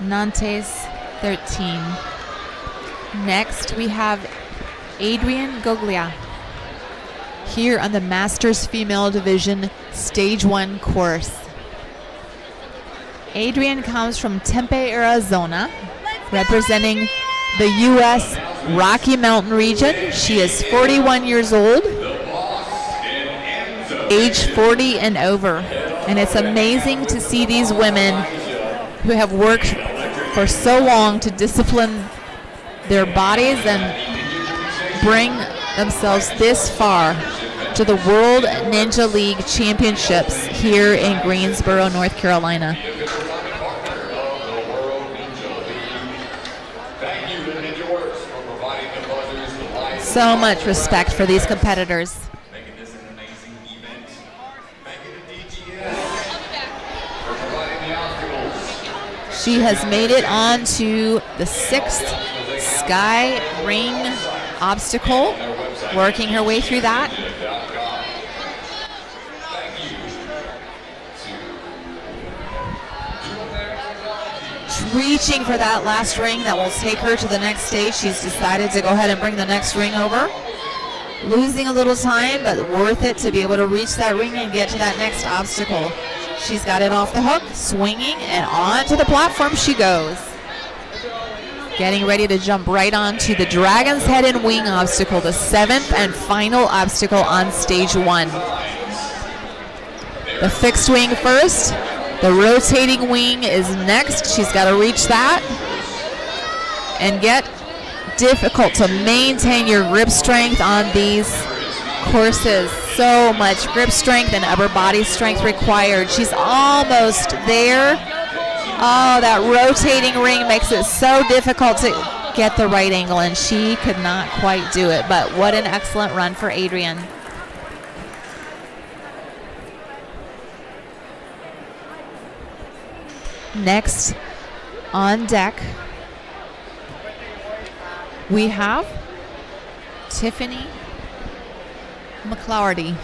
Speaker 1: Nantes 13. Next, we have Adrien Goglia here on the Masters Female Division Stage 1 course. Adrien comes from Tempe, Arizona, representing the U.S. Rocky Mountain region. She is 41 years old. age 40 and over. And it's amazing to see these women who have worked for so long to discipline their bodies and bring themselves this far to the World Ninja League Championships here in Greensboro, North Carolina. So much respect for these competitors. She has made it on to the 6th Sky Ring obstacle, working her way through that. Reaching for that last ring that will take her to the next stage. She's decided to go ahead and bring the next ring over. Losing a little time, but worth it to be able to reach that ring and get to that next obstacle. She's got it off the hook, swinging, and onto the platform she goes. Getting ready to jump right onto the Dragon's Head and Wing obstacle, the 7th and final obstacle on stage 1. The fixed wing first. The rotating wing is next. She's got to reach that and get difficult to maintain your grip strength on these courses. So much grip strength and upper body strength required. She's almost there. Oh, that rotating ring makes it so difficult to get the right angle, and she could not quite do it. But what an excellent run for Adrien. Next on deck, we have Tiffany McCclardy.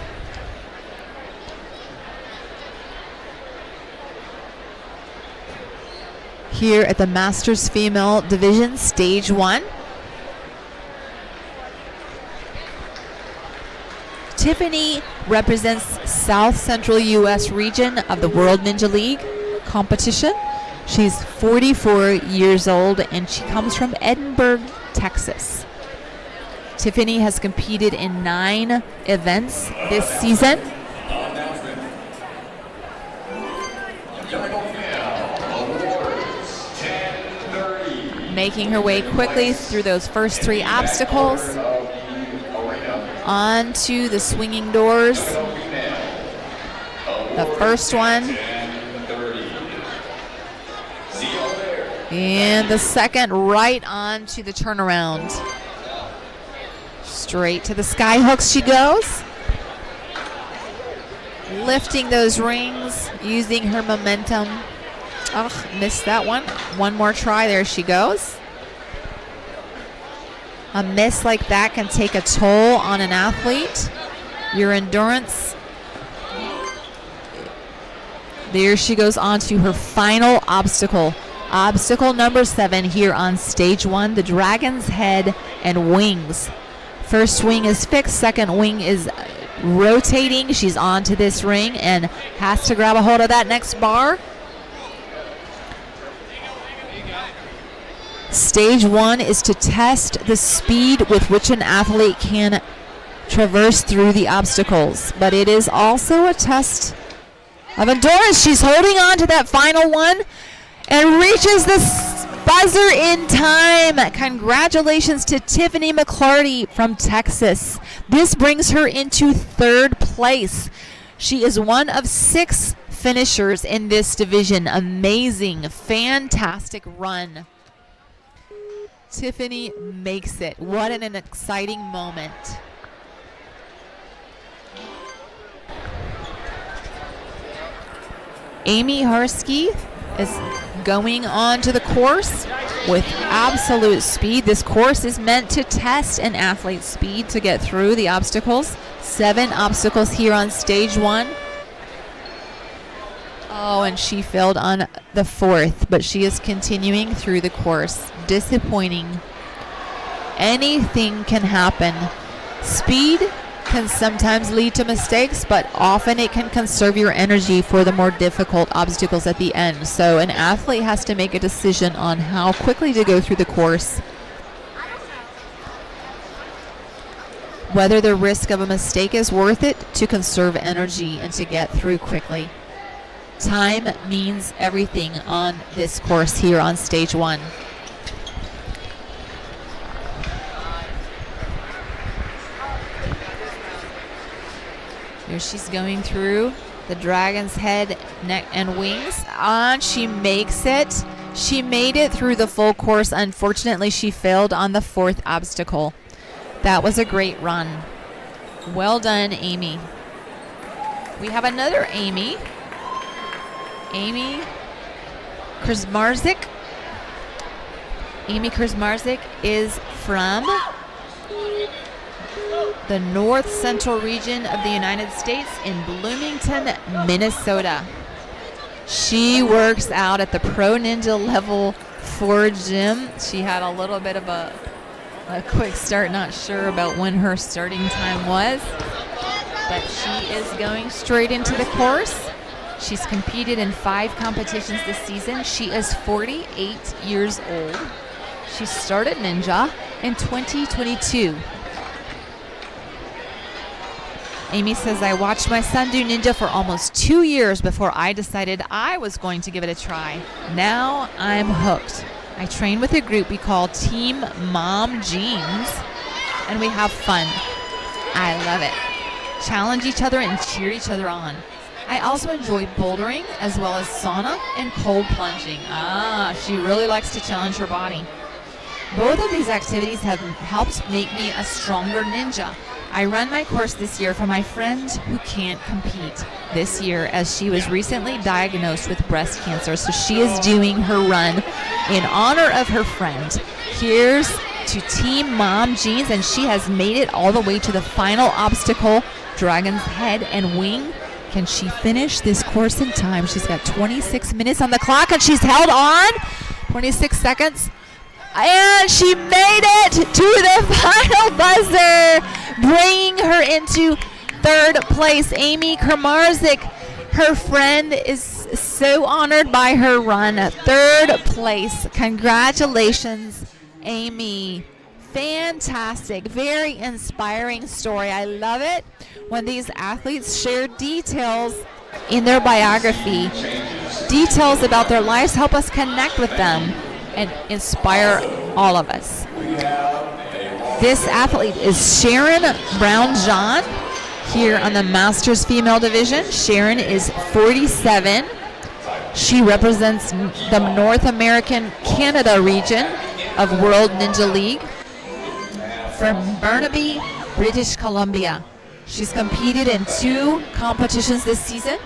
Speaker 1: Here at the Masters Female Division, Stage 1. Tiffany represents South Central U.S. region of the World Ninja League competition. She's 44 years old and she comes from Edinburgh, Texas. Tiffany has competed in 9 events this season. Making her way quickly through those first 3 obstacles. Onto the swinging doors. The first one. And the second right on to the turnaround. Straight to the sky hooks she goes. Lifting those rings, using her momentum. Oh, missed that one. One more try, there she goes. A miss like that can take a toll on an athlete. Your endurance. There she goes on to her final obstacle. Obstacle number 7 here on stage 1, the Dragon's Head and Wings. First wing is fixed, second wing is rotating. She's onto this ring and has to grab a hold of that next bar. Stage 1 is to test the speed with which an athlete can traverse through the obstacles, but it is also a test of endurance. She's holding on to that final one and reaches the buzzer in time. Congratulations to Tiffany McCclardy from Texas. This brings her into 3rd place. She is one of 6 finishers in this division. Amazing, fantastic run. Tiffany makes it. What an exciting moment. Amy Harsky is going on to the course with absolute speed. This course is meant to test an athlete's speed to get through the obstacles. 7 obstacles here on stage 1. Oh, and she failed on the 4th, but she is continuing through the course. Disappointing. Anything can happen. Speed can sometimes lead to mistakes, but often it can conserve your energy for the more difficult obstacles at the end. So an athlete has to make a decision on how quickly to go through the course. whether the risk of a mistake is worth it to conserve energy and to get through quickly. Time means everything on this course here on stage 1. Here she's going through the dragon's head, neck, and wings. And she makes it. She made it through the full course. Unfortunately, she failed on the 4th obstacle. That was a great run. Well done, Amy. We have another Amy. Amy Krasmarzik. Amy Krasmarzik is from the North Central region of the United States in Bloomington, Minnesota. She works out at the Pro Ninja Level 4 gym. She had a little bit of a quick start, not sure about when her starting time was, but she is going straight into the course. She's competed in 5 competitions this season. She is 48 years old. She started Ninja in 2022. Amy says, I watched my son do Ninja for almost 2 years before I decided I was going to give it a try. Now I'm hooked. I train with a group we call Team Mom Jeans, and we have fun. I love it. Challenge each other and cheer each other on. I also enjoy bouldering as well as sauna and cold plunging. She really likes to challenge her body. Both of these activities have helped make me a stronger ninja. I run my course this year for my friend who can't compete this year, as she was recently diagnosed with breast cancer. So she is doing her run in honor of her friend. Here's to Team Mom Jeans, and she has made it all the way to the final obstacle, Dragon's Head and Wing. Can she finish this course in time? She's got 26 minutes on the clock, and she's held on. 26 seconds. And she made it to the final buzzer, bringing her into 3rd place. Amy Kramarzik, her friend, is so honored by her run. 3rd place. Congratulations, Amy. Fantastic. Very inspiring story. I love it when these athletes share details in their biography. Details about their lives help us connect with them and inspire all of us. This athlete is Sharon Brown-John here on the Masters Female Division. Sharon is 47. She represents the North American Canada region of World Ninja League from Burnaby, British Columbia. She's competed in 2 competitions this season,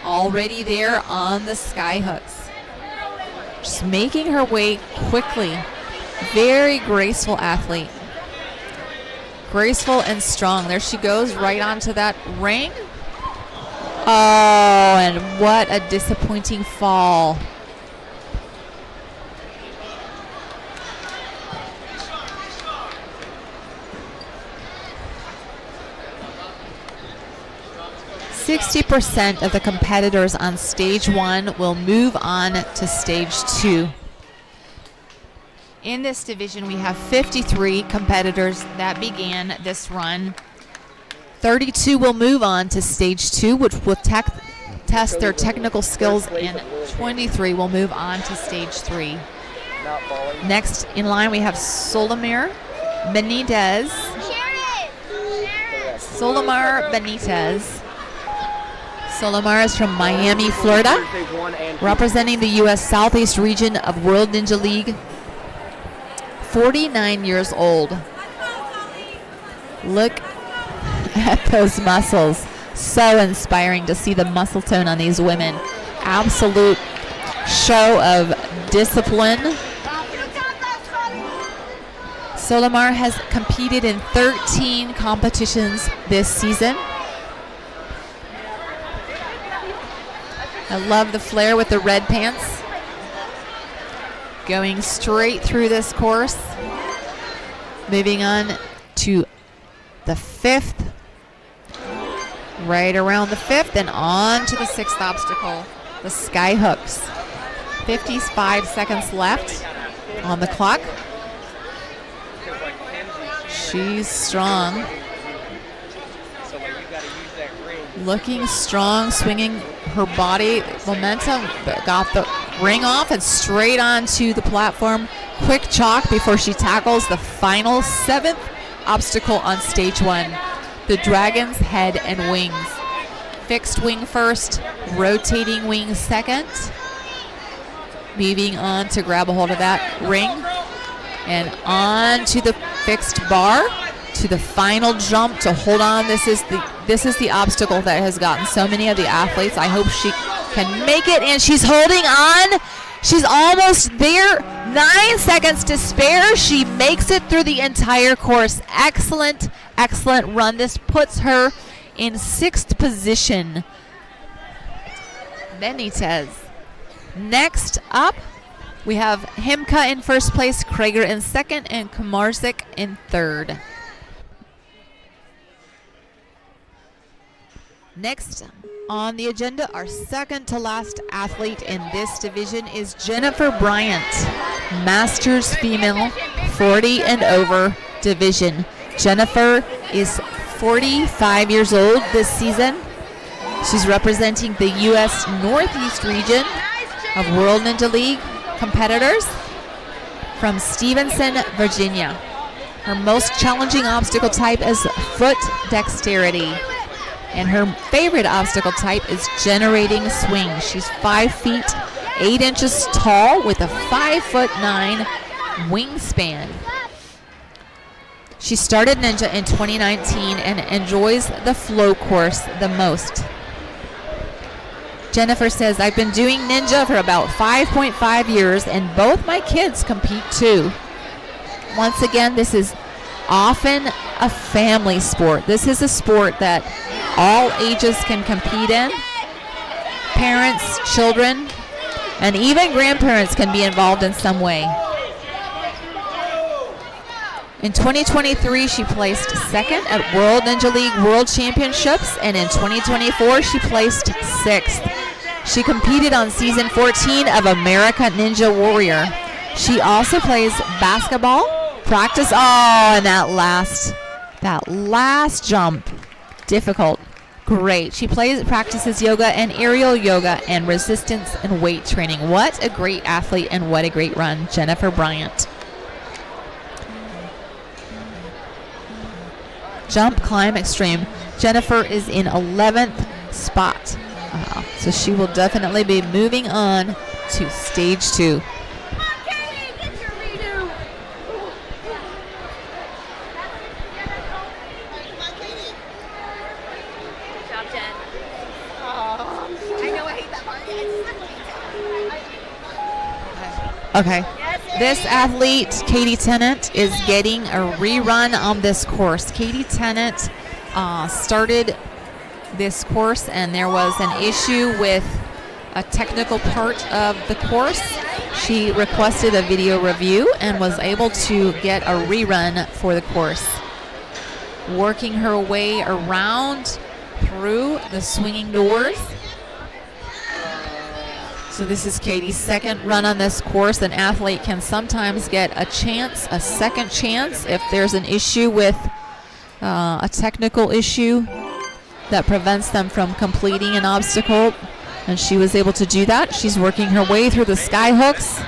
Speaker 1: already there on the skyhooks. Just making her way quickly. Very graceful athlete. Graceful and strong. There she goes, right onto that ring. Oh, and what a disappointing fall. %60 of the competitors on stage 1 will move on to stage 2. In this division, we have 53 competitors that began this run. 32 will move on to stage 2, which will test their technical skills, and 23 will move on to stage 3. Next in line, we have Solomir Benedzer. Solomir Benedzer. Solomir is from Miami, Florida, representing the U.S. Southeast region of World Ninja League. 49 years old. Look at those muscles. So inspiring to see the muscle tone on these women. Absolute show of discipline. Solomir has competed in 13 competitions this season. I love the flare with the red pants. Going straight through this course. Moving on to the 5th. Right around the 5th and on to the 6th obstacle, the sky hooks. 55 seconds left on the clock. She's strong.
Speaker 4: So like, you gotta use that ring.
Speaker 1: Looking strong, swinging her body momentum, but got the ring off and straight onto the platform. Quick chalk before she tackles the final 7th obstacle on stage 1, the dragon's head and wings. Fixed wing first, rotating wing second. Moving on to grab a hold of that ring and on to the fixed bar, to the final jump to hold on. This is the obstacle that has gotten so many of the athletes. I hope she can make it, and she's holding on. She's almost there. 9 seconds to spare. She makes it through the entire course. Excellent, excellent run. This puts her in 6th position. Benitez. Next up, we have Himka in 1st place, Krager in 2nd, and Komarczyk in 3rd. Next on the agenda, our second to last athlete in this division is Jennifer Bryant, Masters Female 40 and over division. Jennifer is 45 years old this season. She's representing the U.S. Northeast region of World Ninja League competitors from Stevenson, Virginia. Her most challenging obstacle type is foot dexterity, and her favorite obstacle type is generating swing. She's 5 feet 8 inches tall with a 5'9" wingspan. She started Ninja in 2019 and enjoys the flow course the most. Jennifer says, I've been doing Ninja for about 5.5 years and both my kids compete too. Once again, this is often a family sport. This is a sport that all ages can compete in. Parents, children, and even grandparents can be involved in some way. In 2023, she placed 2nd at World Ninja League World Championships, and in 2024, she placed 6th. She competed on season 14 of America Ninja Warrior. She also plays basketball, practice, and that last jump, difficult, great. She practices yoga and aerial yoga and resistance and weight training. What a great athlete and what a great run, Jennifer Bryant. Jump, climb, extreme. Jennifer is in 11th spot. So she will definitely be moving on to stage 2.
Speaker 7: Okay, get your redo. Good job, Jen. I know I hate that part.
Speaker 1: Okay. This athlete, Katie Tennant, is getting a rerun on this course. Katie Tennant started this course and there was an issue with a technical part of the course. She requested a video review and was able to get a rerun for the course. Working her way around through the swinging doors. So this is Katie's 2nd run on this course. An athlete can sometimes get a chance, a second chance, if there's an issue with a technical issue that prevents them from completing an obstacle. And she was able to do that. She's working her way through the sky hooks.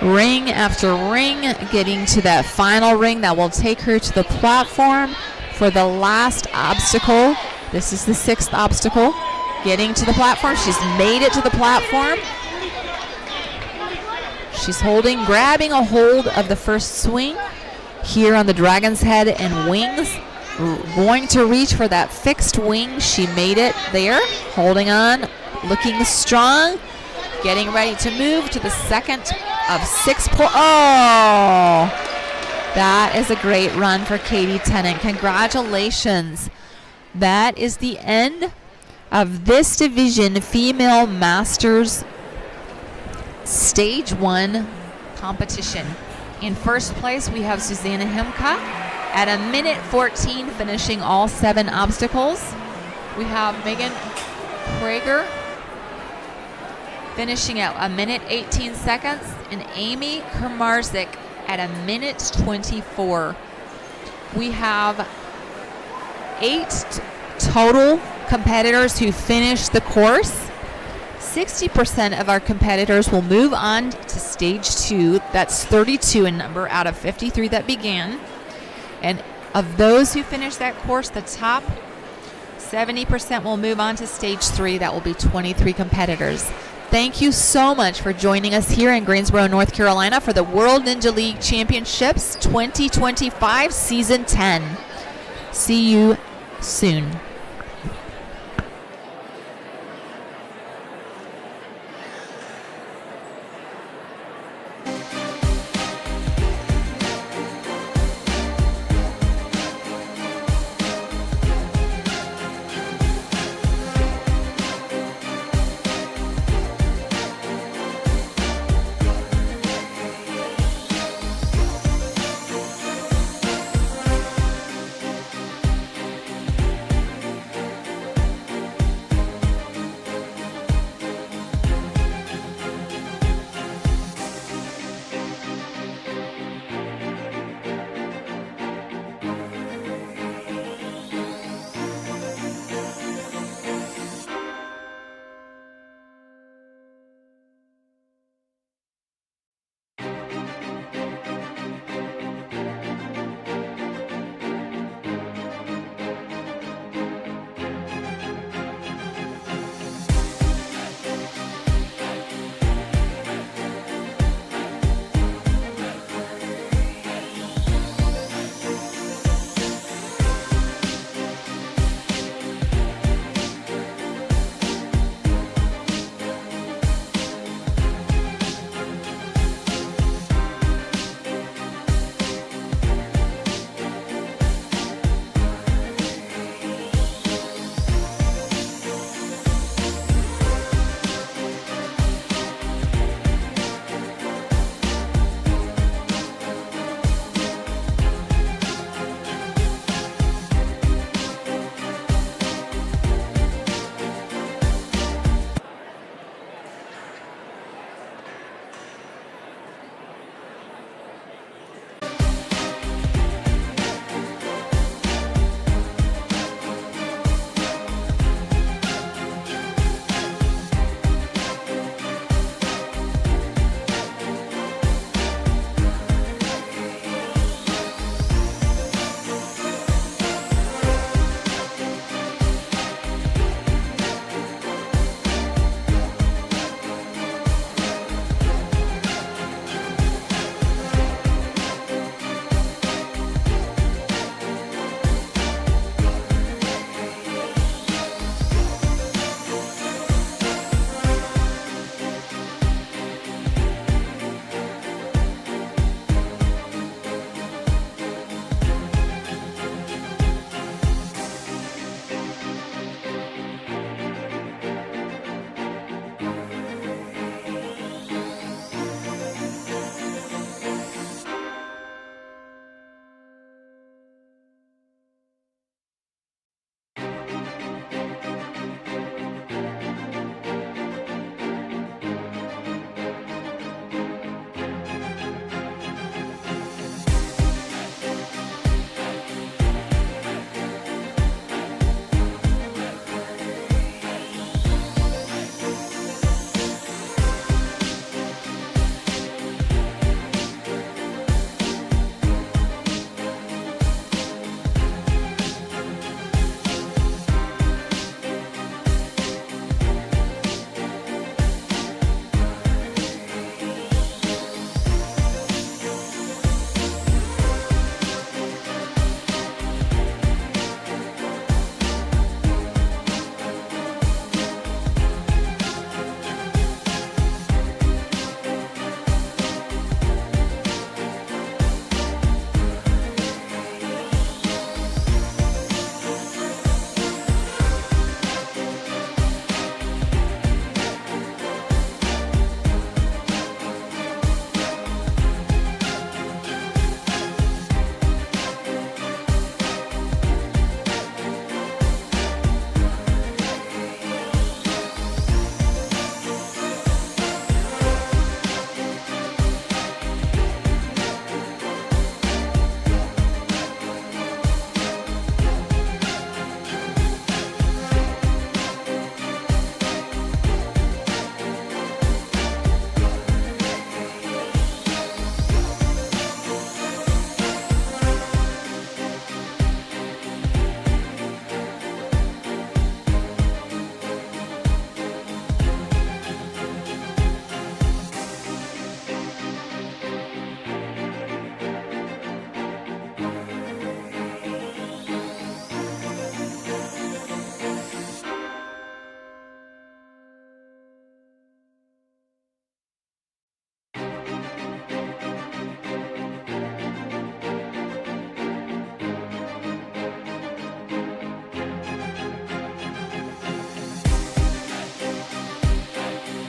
Speaker 1: Ring after ring, getting to that final ring that will take her to the platform for the last obstacle. This is the 6th obstacle. Getting to the platform. She's made it to the platform. She's grabbing a hold of the first swing here on the dragon's head and wings. Going to reach for that fixed wing. She made it there. Holding on. Looking strong. Getting ready to move to the 2nd of 6 points. Oh! That is a great run for Katie Tennant. Congratulations. That is the end of this division female masters stage 1 competition. In 1st place, we have Suzanne Himka at 1:14, finishing all 7 obstacles. We have Reagan Krager finishing at 1:18 seconds, and Amy Kermarzik at 1:24. We have 8 total competitors who finished the course. 60% of our competitors will move on to stage 2. That's 32 in number out of 53 that began. And of those who finished that course, the top 70% will move on to stage 3. That will be 23 competitors. Thank you so much for joining us here in Greensboro, North Carolina for the World Ninja League Championships 2025 Season 10. See you soon.